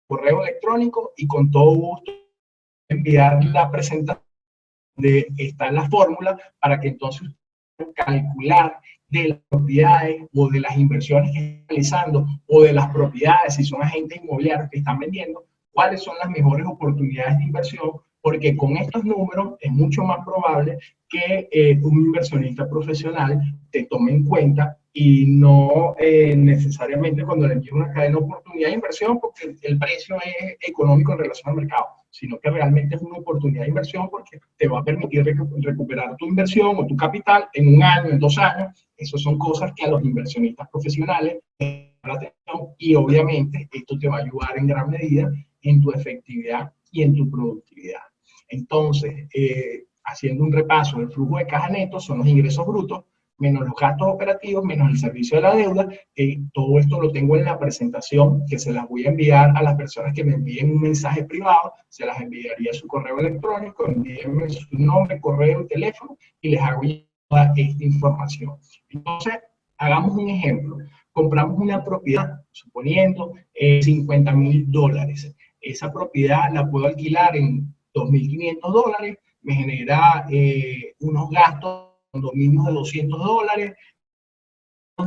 correo electrónico y con todo gusto enviar la presentación de está en la fórmula para que entonces calcular de las propiedades o de las inversiones que están realizando o de las propiedades, si son agentes inmobiliarios que están vendiendo, cuáles son las mejores oportunidades de inversión, porque con estos números es mucho más probable que un inversionista profesional te tome en cuenta y no necesariamente cuando le envíe una cadena de oportunidad de inversión, porque el precio es económico en relación al mercado, sino que realmente es una oportunidad de inversión porque te va a permitir recuperar tu inversión o tu capital en un año, en 2 años. Esas son cosas que a los inversionistas profesionales les llama la atención y obviamente esto te va a ayudar en gran medida en tu efectividad y en tu productividad. Entonces, haciendo un repaso del flujo de caja neto, son los ingresos brutos, menos los gastos operativos, menos el servicio de la deuda. Todo esto lo tengo en la presentación que se las voy a enviar a las personas que me envíen un mensaje privado, se las enviaría a su correo electrónico, envíenme su nombre, correo, teléfono y les hago toda esta información. Entonces, hagamos un ejemplo. Compramos una propiedad, suponiendo $50,000. Esa propiedad la puedo alquilar en $2,500, me genera unos gastos condominios de $200,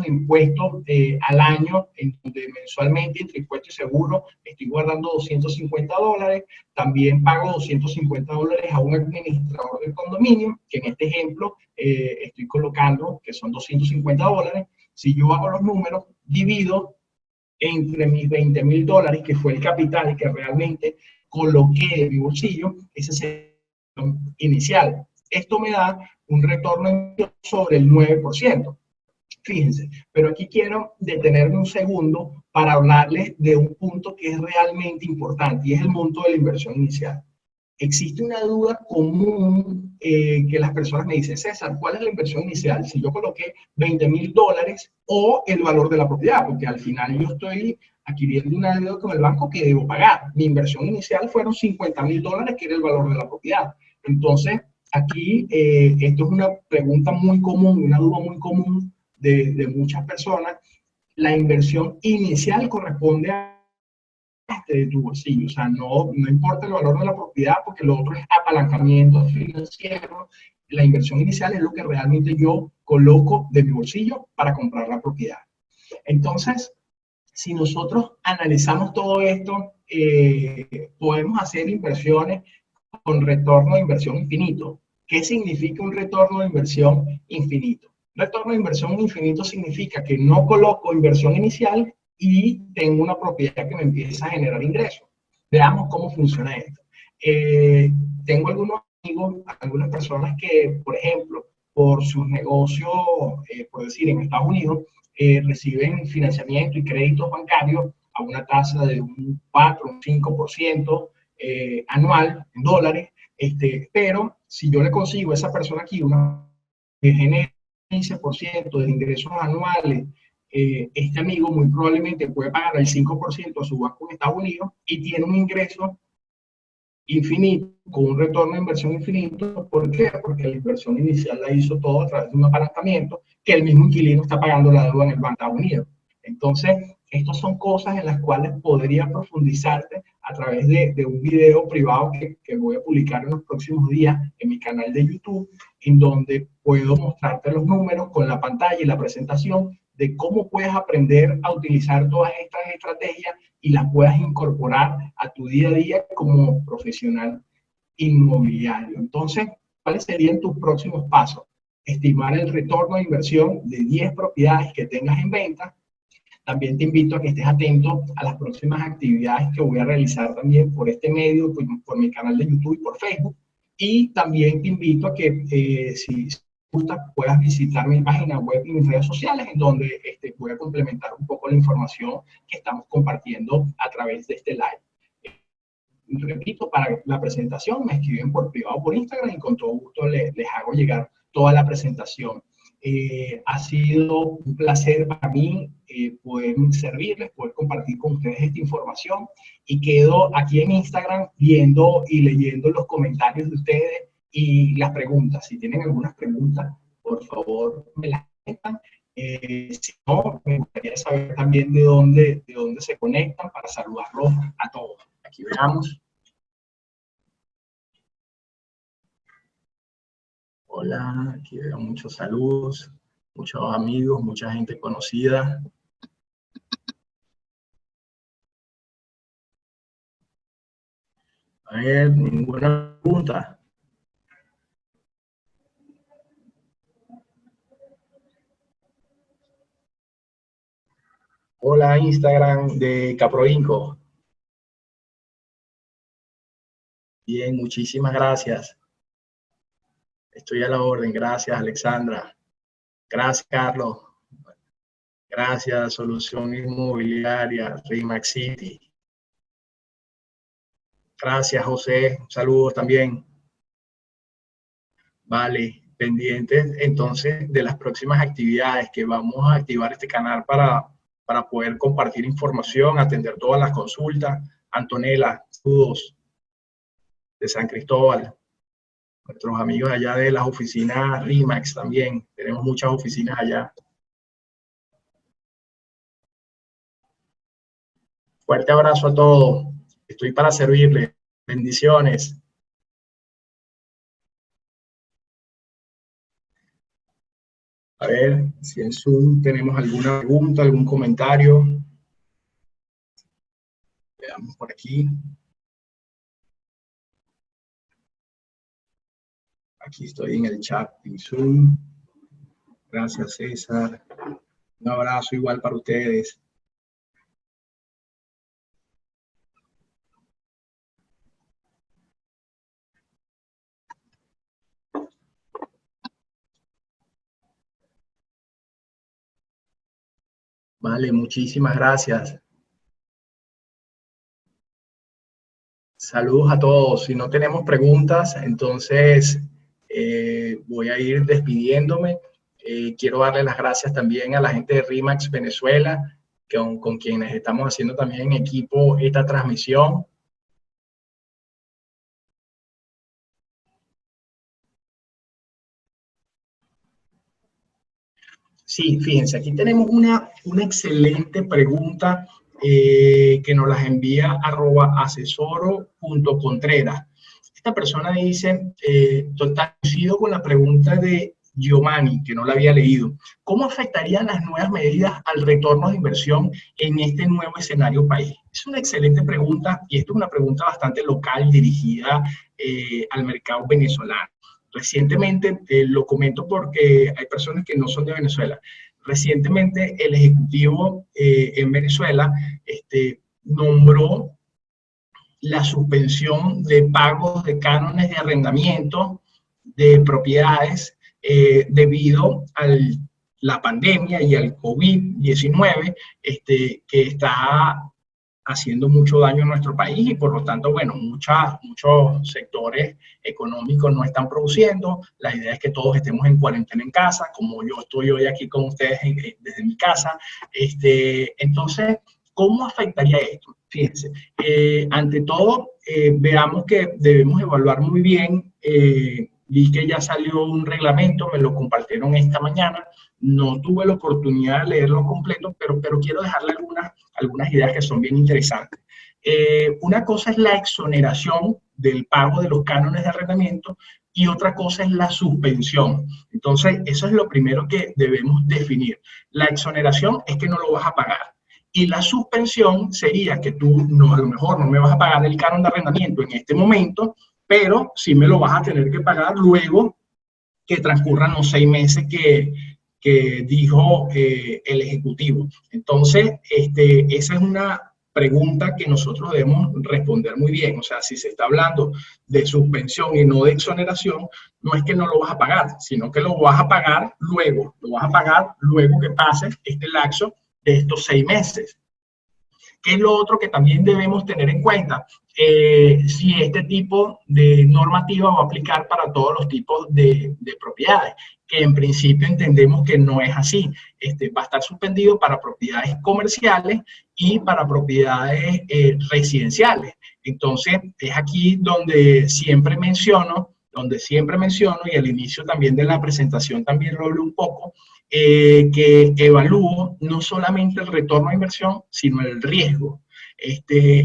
de impuestos al año, en donde mensualmente entre impuestos y seguro estoy guardando $250, también pago $250 a un administrador del condominio, que en este ejemplo estoy colocando que son $250. Si yo hago los números, divido entre mis $20,000, que fue el capital que realmente coloqué en mi bolsillo, ese es el inicial. Esto me da un retorno sobre el 9%. Fíjense, pero aquí quiero detenerme un segundo para hablarles de un punto que es realmente importante y es el monto de la inversión inicial. Existe una duda común que las personas me dicen, César, ¿cuál es la inversión inicial? Si yo coloqué $20,000 o el valor de la propiedad, porque al final yo estoy adquiriendo una deuda con el banco que debo pagar. Mi inversión inicial fueron $50,000, que era el valor de la propiedad. Entonces, aquí esto es una pregunta muy común, una duda muy común de muchas personas. La inversión inicial corresponde a de tu bolsillo, o sea, no importa el valor de la propiedad, porque lo otro es apalancamiento financiero. La inversión inicial es lo que realmente yo coloco de mi bolsillo para comprar la propiedad. Entonces, si nosotros analizamos todo esto, podemos hacer inversiones con retorno de inversión infinito. ¿Qué significa un retorno de inversión infinito? Retorno de inversión infinito significa que no coloco inversión inicial y tengo una propiedad que me empieza a generar ingresos. Veamos cómo funciona esto. Tengo algunos amigos, algunas personas que, por ejemplo, por sus negocios, por decir, en Estados Unidos, reciben financiamiento y créditos bancarios a una tasa de un 4, un 5% anual en dólares, pero si yo le consigo a esa persona aquí una que genera 15% de ingresos anuales, este amigo muy probablemente puede pagar el 5% a su banco en Estados Unidos y tiene un ingreso infinito, con un retorno de inversión infinito. ¿Por qué? Porque la inversión inicial la hizo todo a través de un apalancamiento que el mismo inquilino está pagando la deuda en el Banco de Estados Unidos. Entonces, estas son cosas en las cuales podría profundizarte a través de un video privado que voy a publicar en los próximos días en mi canal de YouTube, en donde puedo mostrarte los números con la pantalla y la presentación de cómo puedes aprender a utilizar todas estas estrategias y las puedas incorporar a tu día a día como profesional inmobiliario. Entonces, ¿cuáles serían tus próximos pasos? Estimar el retorno de inversión de 10 propiedades que tengas en venta. También te invito a que estés atento a las próximas actividades que voy a realizar también por este medio, por mi canal de YouTube y por Facebook. Y también te invito a que si gusta puedas visitar mi página web y mis redes sociales, en donde voy a complementar un poco la información que estamos compartiendo a través de este live. Repito, para la presentación me escriben por privado por Instagram y con todo gusto les hago llegar toda la presentación. Ha sido un placer para mí poder servirles, poder compartir con ustedes esta información y quedo aquí en Instagram viendo y leyendo los comentarios de ustedes y las preguntas. Si tienen algunas preguntas, por favor me las comentan. Si no, me gustaría saber también de dónde se conectan para saludarlos a todos. Aquí veamos. Hola, aquí veo muchos saludos, muchos amigos, mucha gente conocida. A ver, ninguna pregunta. Hola, Instagram de Caproinco. Bien, muchísimas gracias. Estoy a la orden. Gracias, Alexandra. Gracias, Carlos. Gracias, Solución Inmobiliaria, Rimax City. Gracias, José. Saludos también. Vale, pendientes entonces de las próximas actividades que vamos a activar este canal para poder compartir información, atender todas las consultas. Antonella, saludos de San Cristóbal. Nuestros amigos allá de las oficinas RIMAX también. Tenemos muchas oficinas allá. Fuerte abrazo a todos. Estoy para servirles. Bendiciones. A ver si en Zoom tenemos alguna pregunta, algún comentario. Veamos por aquí. Aquí estoy en el chat en Zoom. Gracias, César. Un abrazo igual para ustedes. Vale, muchísimas gracias. Saludos a todos. Si no tenemos preguntas, entonces voy a ir despidiéndome. Quiero darle las gracias también a la gente de RIMAX Venezuela, con quienes estamos haciendo también en equipo esta transmisión. Sí, fíjense, aquí tenemos una excelente pregunta que nos las envía @asesoro.contreras. Esta persona dice, total, coincido con la pregunta de Giovanni, que no la había leído. ¿Cómo afectarían las nuevas medidas al retorno de inversión en este nuevo escenario país? Es una excelente pregunta y esto es una pregunta bastante local dirigida al mercado venezolano. Recientemente, lo comento porque hay personas que no son de Venezuela. Recientemente el Ejecutivo en Venezuela nombró la suspensión de pagos de cánones de arrendamiento de propiedades debido a la pandemia y al COVID-19 que está haciendo mucho daño en nuestro país y por lo tanto, bueno, muchos sectores económicos no están produciendo. La idea es que todos estemos en cuarentena en casa, como yo estoy hoy aquí con ustedes desde mi casa. Entonces, ¿cómo afectaría esto? Fíjense, ante todo, veamos que debemos evaluar muy bien. Vi que ya salió un reglamento, me lo compartieron esta mañana. No tuve la oportunidad de leerlo completo, pero quiero dejarle algunas ideas que son bien interesantes. Una cosa es la exoneración del pago de los cánones de arrendamiento y otra cosa es la suspensión. Entonces, eso es lo primero que debemos definir. La exoneración es que no lo vas a pagar. Y la suspensión sería que tú a lo mejor no me vas a pagar el canon de arrendamiento en este momento, pero sí me lo vas a tener que pagar luego que transcurran los 6 meses que dijo el Ejecutivo. Entonces, esa es una pregunta que nosotros debemos responder muy bien. O sea, si se está hablando de suspensión y no de exoneración, no es que no lo vas a pagar, sino que lo vas a pagar luego. Lo vas a pagar luego que pase este lapso de estos 6 meses. ¿Qué es lo otro que también debemos tener en cuenta? Si este tipo de normativa va a aplicar para todos los tipos de propiedades, que en principio entendemos que no es así. Va a estar suspendido para propiedades comerciales y para propiedades residenciales. Entonces, es aquí donde siempre menciono, y al inicio también de la presentación también lo hablo un poco, que evalúo no solamente el retorno a inversión, sino el riesgo.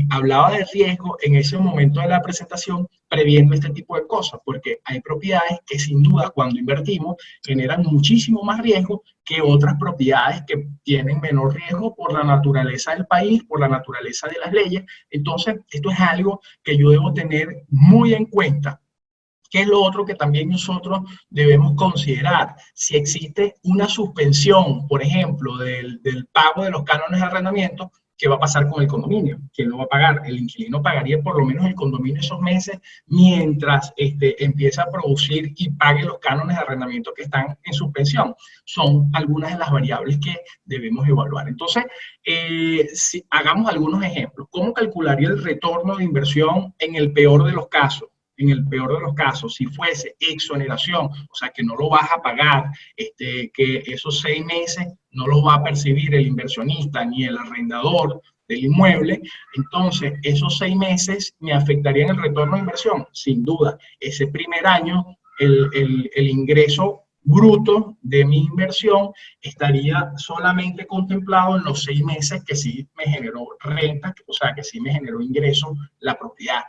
Hablaba de riesgo en ese momento de la presentación, previendo este tipo de cosas, porque hay propiedades que sin duda cuando invertimos generan muchísimo más riesgo que otras propiedades que tienen menor riesgo por la naturaleza del país, por la naturaleza de las leyes. Entonces, esto es algo que yo debo tener muy en cuenta. ¿Qué es lo otro que también nosotros debemos considerar? Si existe una suspensión, por ejemplo, del pago de los cánones de arrendamiento, ¿qué va a pasar con el condominio? ¿Quién lo va a pagar? El inquilino pagaría por lo menos el condominio esos meses mientras empieza a producir y pague los cánones de arrendamiento que están en suspensión. Son algunas de las variables que debemos evaluar. Entonces, si hagamos algunos ejemplos. ¿Cómo calcularía el retorno de inversión en el peor de los casos? En el peor de los casos, si fuese exoneración, o sea, que no lo vas a pagar, que esos 6 meses no los va a percibir el inversionista ni el arrendador del inmueble, entonces esos 6 meses me afectarían el retorno de inversión, sin duda. Ese primer año, el ingreso bruto de mi inversión estaría solamente contemplado en los 6 meses que sí me generó renta, o sea, que sí me generó ingreso la propiedad.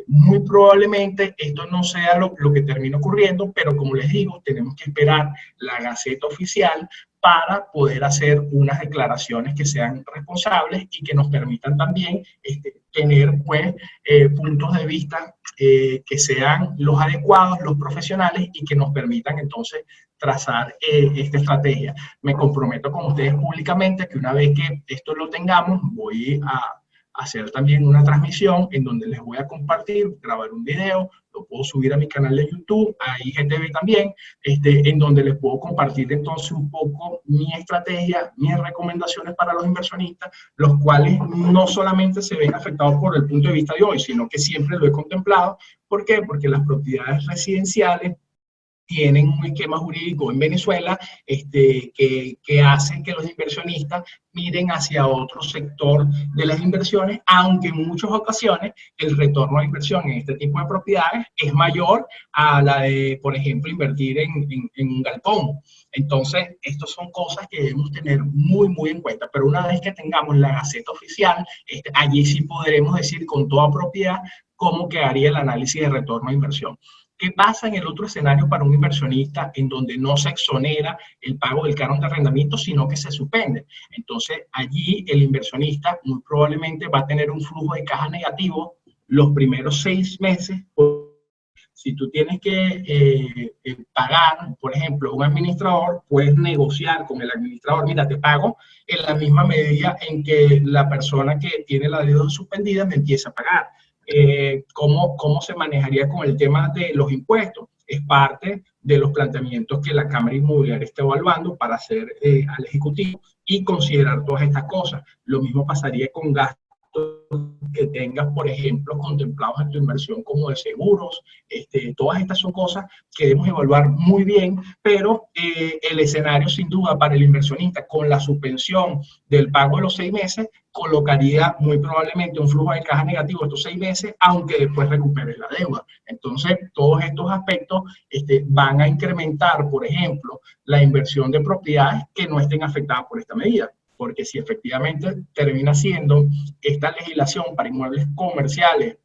Muy probablemente esto no sea lo que termine ocurriendo, pero como les digo, tenemos que esperar la Gaceta Oficial para poder hacer unas declaraciones que sean responsables y que nos permitan también tener pues, puntos de vista que sean los adecuados, los profesionales y que nos permitan entonces trazar esta estrategia. Me comprometo con ustedes públicamente que una vez que esto lo tengamos, voy a hacer también una transmisión en donde les voy a compartir, grabar un video, lo puedo subir a mi canal de YouTube, a IGTV también, en donde les puedo compartir entonces un poco mi estrategia, mis recomendaciones para los inversionistas, los cuales no solamente se ven afectados por el punto de vista de hoy, sino que siempre lo he contemplado. ¿Por qué? Porque las propiedades residenciales tienen un esquema jurídico en Venezuela que hace que los inversionistas miren hacia otro sector de las inversiones, aunque en muchas ocasiones el retorno a inversión en este tipo de propiedades es mayor a la de, por ejemplo, invertir en un galpón. Entonces, estas son cosas que debemos tener muy en cuenta, pero una vez que tengamos la Gaceta Oficial, allí sí podremos decir con toda propiedad cómo quedaría el análisis de retorno a inversión. ¿Qué pasa en el otro escenario para un inversionista en donde no se exonera el pago del canon de arrendamiento, sino que se suspende? Entonces, allí el inversionista muy probablemente va a tener un flujo de caja negativo los primeros 6 meses. Si tú tienes que pagar, por ejemplo, un administrador, puedes negociar con el administrador, mira, te pago en la misma medida en que la persona que tiene la deuda suspendida me empieza a pagar. ¿Cómo se manejaría con el tema de los impuestos? Es parte de los planteamientos que la Cámara Inmobiliaria está evaluando para hacer al Ejecutivo y considerar todas estas cosas. Lo mismo pasaría con gastos que tengas, por ejemplo, contemplados en tu inversión como de seguros. Todas estas son cosas que debemos evaluar muy bien, pero el escenario sin duda para el inversionista con la suspensión del pago de los 6 meses colocaría muy probablemente un flujo de caja negativo estos 6 meses, aunque después recupere la deuda. Entonces, todos estos aspectos van a incrementar, por ejemplo, la inversión de propiedades que no estén afectadas por esta medida. Porque si efectivamente termina siendo esta legislación para inmuebles comerciales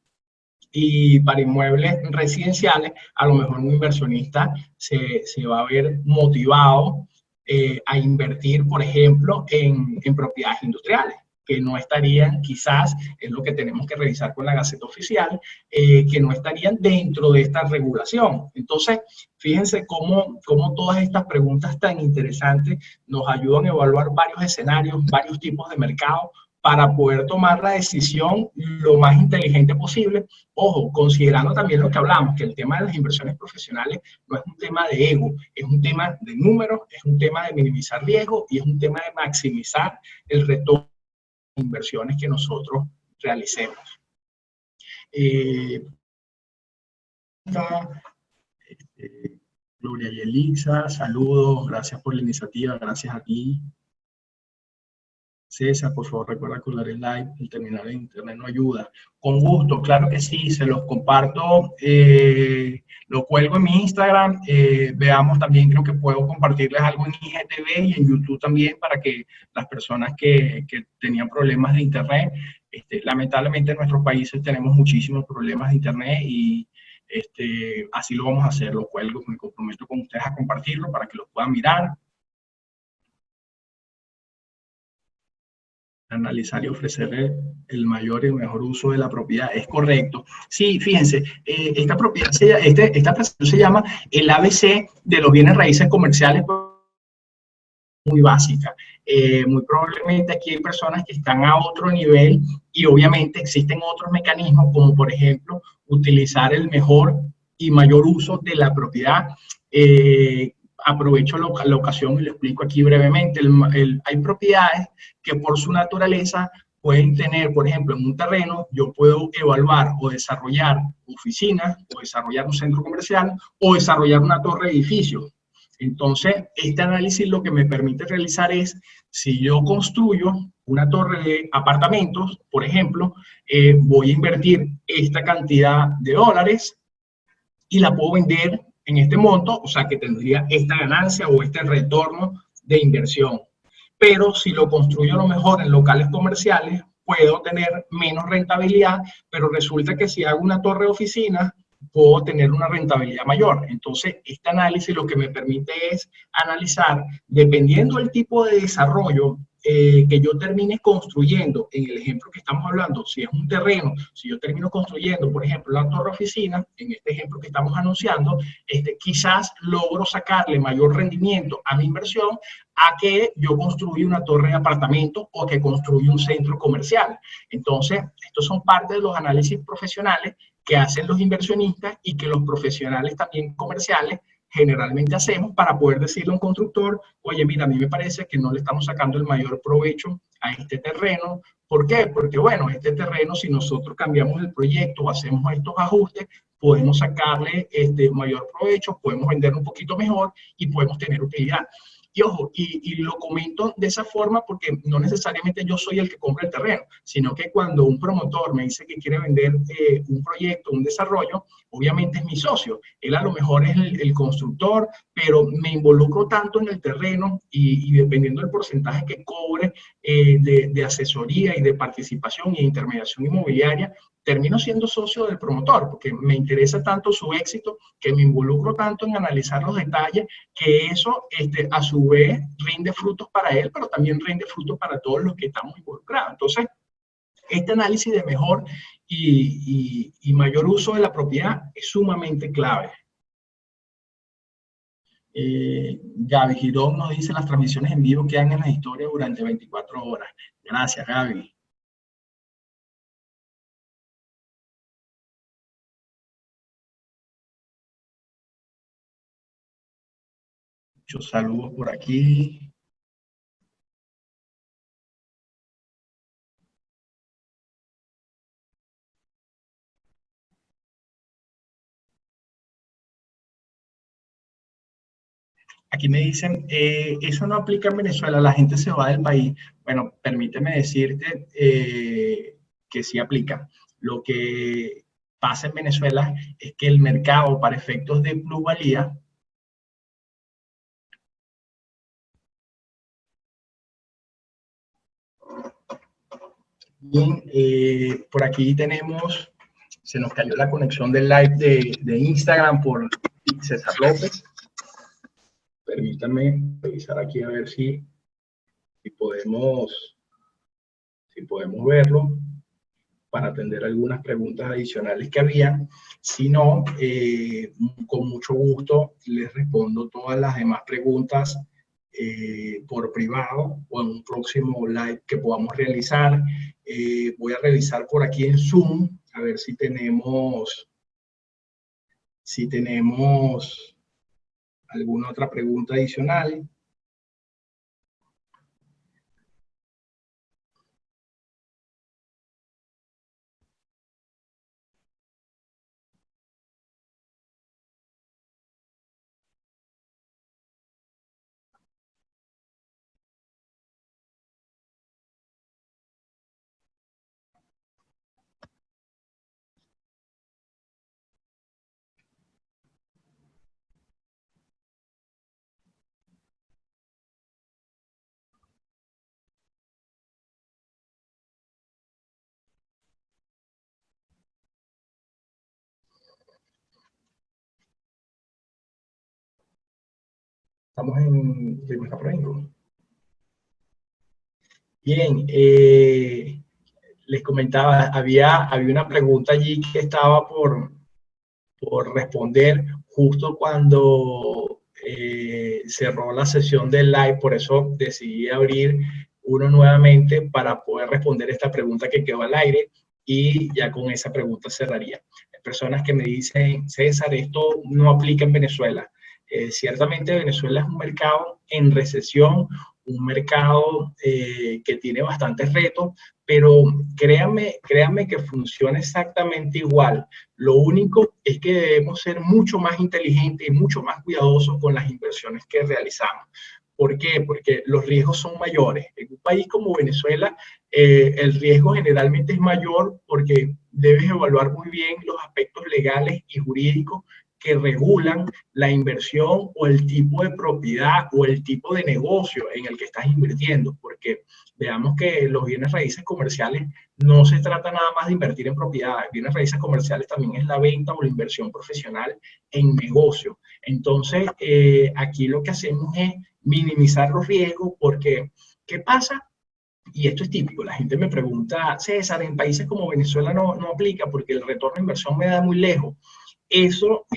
y para inmuebles residenciales, a lo mejor un inversionista se va a ver motivado a invertir, por ejemplo, en propiedades industriales, que no estarían, quizás, es lo que tenemos que revisar con la Gaceta Oficial, que no estarían dentro de esta regulación. Entonces, fíjense cómo todas estas preguntas tan interesantes nos ayudan a evaluar varios escenarios, varios tipos de mercado, para poder tomar la decisión lo más inteligente posible. Ojo, considerando también lo que hablamos, que el tema de las inversiones profesionales no es un tema de ego, es un tema de números, es un tema de minimizar riesgo y es un tema de maximizar el retorno inversiones que nosotros realicemos. Gloria y Elisa, saludos, gracias por la iniciativa, gracias a ti. César, por favor, recuerda colar el like, el terminal de internet no ayuda. Con gusto, claro que sí, se los comparto, lo cuelgo en mi Instagram, veamos también, creo que puedo compartirles algo en IGTV y en YouTube también para que las personas que tenían problemas de internet, lamentablemente en nuestros países tenemos muchísimos problemas de internet y así lo vamos a hacer, lo cuelgo, me comprometo con ustedes a compartirlo para que lo puedan mirar. Analizar y ofrecerle el mayor y mejor uso de la propiedad. Es correcto. Sí, fíjense, esta propiedad, esta presentación se llama el ABC de los bienes raíces comerciales, muy básica. Muy probablemente aquí hay personas que están a otro nivel y obviamente existen otros mecanismos como por ejemplo utilizar el mejor y mayor uso de la propiedad. Aprovecho la ocasión y lo explico aquí brevemente. Hay propiedades que por su naturaleza pueden tener, por ejemplo, en un terreno, yo puedo evaluar o desarrollar oficinas, o desarrollar un centro comercial, o desarrollar una torre de edificios. Entonces, este análisis lo que me permite realizar es, si yo construyo una torre de apartamentos, por ejemplo, voy a invertir esta cantidad de dólares y la puedo vender en este monto, o sea que tendría esta ganancia o este retorno de inversión. Pero si lo construyo a lo mejor en locales comerciales, puedo tener menos rentabilidad, pero resulta que si hago una torre de oficinas, puedo tener una rentabilidad mayor. Entonces, este análisis lo que me permite es analizar, dependiendo del tipo de desarrollo que yo termine construyendo, en el ejemplo que estamos hablando, si es un terreno, si yo termino construyendo, por ejemplo, la torre oficina, en este ejemplo que estamos anunciando, quizás logro sacarle mayor rendimiento a mi inversión a que yo construí una torre de apartamentos o que construí un centro comercial. Entonces, estos son parte de los análisis profesionales que hacen los inversionistas y que los profesionales también comerciales generalmente hacemos para poder decirle a un constructor, oye, mira, a mí me parece que no le estamos sacando el mayor provecho a este terreno. ¿Por qué? Porque, bueno, este terreno, si nosotros cambiamos el proyecto o hacemos estos ajustes, podemos sacarle mayor provecho, podemos vender un poquito mejor y podemos tener utilidad. Y ojo, y lo comento de esa forma porque no necesariamente yo soy el que compra el terreno, sino que cuando un promotor me dice que quiere vender un proyecto, un desarrollo, obviamente es mi socio. Él a lo mejor es el constructor, pero me involucro tanto en el terreno y dependiendo del porcentaje que cobre de asesoría y de participación y de intermediación inmobiliaria, termino siendo socio del promotor porque me interesa tanto su éxito, que me involucro tanto en analizar los detalles, que eso a su vez rinde frutos para él, pero también rinde frutos para todos los que estamos involucrados. Entonces, este análisis de mejor y mayor uso de la propiedad es sumamente clave. Gaby Girón nos dice, las transmisiones en vivo quedan en la historia durante 24 horas. Gracias, Gaby. Muchos saludos por aquí. Aquí me dicen, eso no aplica en Venezuela, la gente se va del país. Bueno, permíteme decirte que sí aplica. Lo que pasa en Venezuela es que el mercado para efectos de plusvalía bien, por aquí tenemos, se nos cayó la conexión del live de Instagram por César López. Permítanme revisar aquí a ver si podemos verlo para atender algunas preguntas adicionales que había. Si no, con mucho gusto les respondo todas las demás preguntas por privado o en un próximo live que podamos realizar. Voy a revisar por aquí en Zoom a ver si tenemos alguna otra pregunta adicional. Estamos en Ritmo Caproinco. Bien, les comentaba, había una pregunta allí que estaba por responder justo cuando cerró la sesión del live, por eso decidí abrir uno nuevamente para poder responder esta pregunta que quedó al aire y ya con esa pregunta cerraría. Hay personas que me dicen, César, esto no aplica en Venezuela. Ciertamente Venezuela es un mercado en recesión, un mercado que tiene bastantes retos, pero créanme que funciona exactamente igual. Lo único es que debemos ser mucho más inteligentes y mucho más cuidadosos con las inversiones que realizamos. ¿Por qué? Porque los riesgos son mayores. En un país como Venezuela, el riesgo generalmente es mayor porque debes evaluar muy bien los aspectos legales y jurídicos que regulan la inversión o el tipo de propiedad o el tipo de negocio en el que estás invirtiendo, porque veamos que los bienes raíces comerciales no se trata nada más de invertir en propiedades. Bienes raíces comerciales también es la venta o la inversión profesional en negocio. Entonces, aquí lo que hacemos es minimizar los riesgos porque, ¿qué pasa? Y esto es típico, la gente me pregunta, César, en países como Venezuela no aplica porque el retorno de inversión me da muy lejos. Eso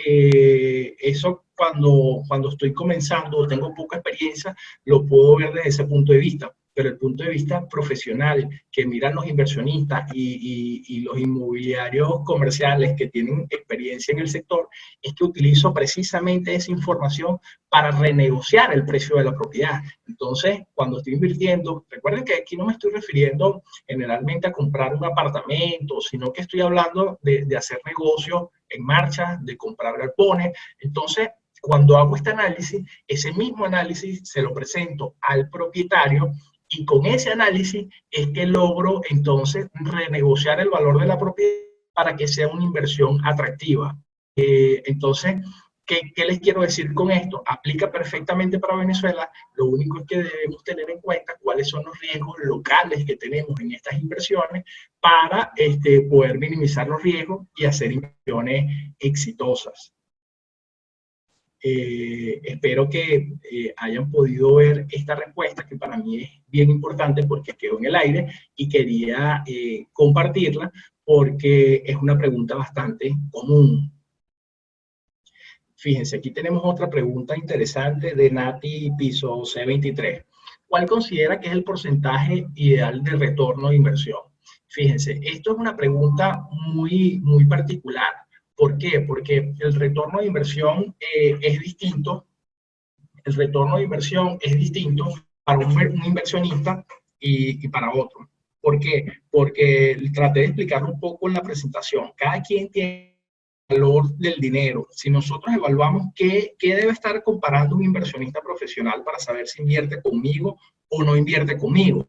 cuando estoy comenzando o tengo poca experiencia, lo puedo ver desde ese punto de vista. Pero el punto de vista profesional que miran los inversionistas y los inmobiliarios comerciales que tienen experiencia en el sector, es que utilizo precisamente esa información para renegociar el precio de la propiedad. Entonces, cuando estoy invirtiendo, recuerden que aquí no me estoy refiriendo generalmente a comprar un apartamento, sino que estoy hablando de hacer negocios en marcha, de comprar galpones. Entonces, cuando hago este análisis, ese mismo análisis se lo presento al propietario y con ese análisis es que logro entonces renegociar el valor de la propiedad para que sea una inversión atractiva. Entonces, ¿qué les quiero decir con esto? Aplica perfectamente para Venezuela, lo único es que debemos tener en cuenta cuáles son los riesgos locales que tenemos en estas inversiones para poder minimizar los riesgos y hacer inversiones exitosas. Espero que hayan podido ver esta respuesta que para mí es bien importante porque quedó en el aire y quería compartirla porque es una pregunta bastante común. Fíjense, aquí tenemos otra pregunta interesante de Nati Piso C23. ¿Cuál considera que es el porcentaje ideal de retorno de inversión? Fíjense, esto es una pregunta muy particular. ¿Por qué? Porque el retorno de inversión es distinto. El retorno de inversión es distinto para un inversionista y para otro. ¿Por qué? Porque traté de explicarlo un poco en la presentación. Cada quien tiene valor del dinero. Si nosotros evaluamos qué debe estar comparando un inversionista profesional para saber si invierte conmigo o no invierte conmigo.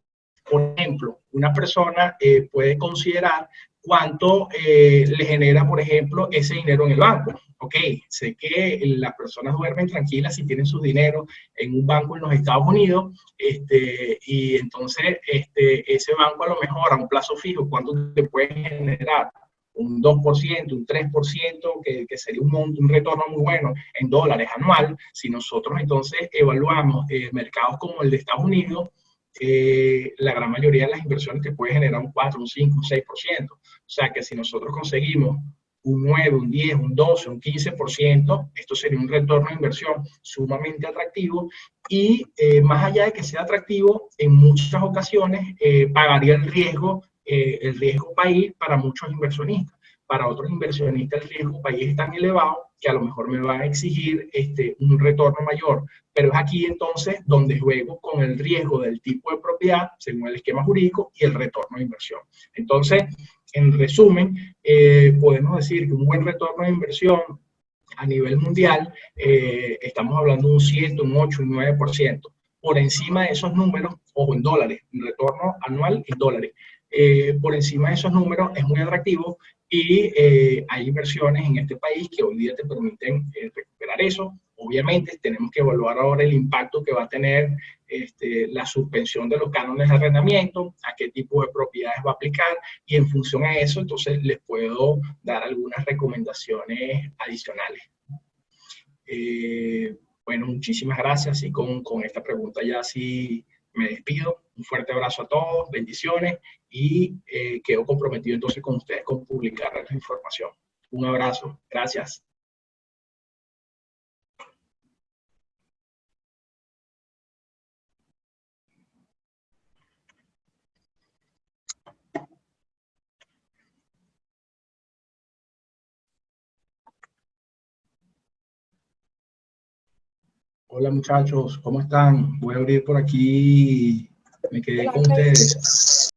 Por ejemplo, una persona puede considerar cuánto le genera, por ejemplo, ese dinero en el banco. Ok, sé que las personas duermen tranquilas si tienen su dinero en un banco en los Estados Unidos, y entonces ese banco a lo mejor a un plazo fijo, ¿cuánto te puede generar? Un 2%, un 3%, que sería un retorno muy bueno en dólares anual. Si nosotros entonces evaluamos mercados como el de Estados Unidos, la gran mayoría de las inversiones te puede generar un 4, un 5, un 6%. O sea que si nosotros conseguimos un 9, un 10, un 12, un 15%, esto sería un retorno de inversión sumamente atractivo y más allá de que sea atractivo, en muchas ocasiones pagaría el riesgo país para muchos inversionistas. Para otros inversionistas el riesgo país es tan elevado que a lo mejor me va a exigir un retorno mayor. Pero es aquí entonces donde juego con el riesgo del tipo de propiedad, según el esquema jurídico, y el retorno de inversión. Entonces, en resumen, podemos decir que un buen retorno de inversión a nivel mundial, estamos hablando de un 7, un 8, un 9%. Por encima de esos números, ojo, en dólares, un retorno anual en dólares. Por encima de esos números es muy atractivo y hay inversiones en este país que hoy día te permiten recuperar eso. Obviamente tenemos que evaluar ahora el impacto que va a tener la suspensión de los cánones de arrendamiento, a qué tipo de propiedades va a aplicar y en función a eso entonces les puedo dar algunas recomendaciones adicionales. Bueno, muchísimas gracias y con esta pregunta ya sí me despido. Un fuerte abrazo a todos, bendiciones y quedo comprometido entonces con ustedes con publicar la información. Un abrazo, gracias. Hola muchachos, ¿cómo están? Voy a abrir por aquí, me quedé con ustedes.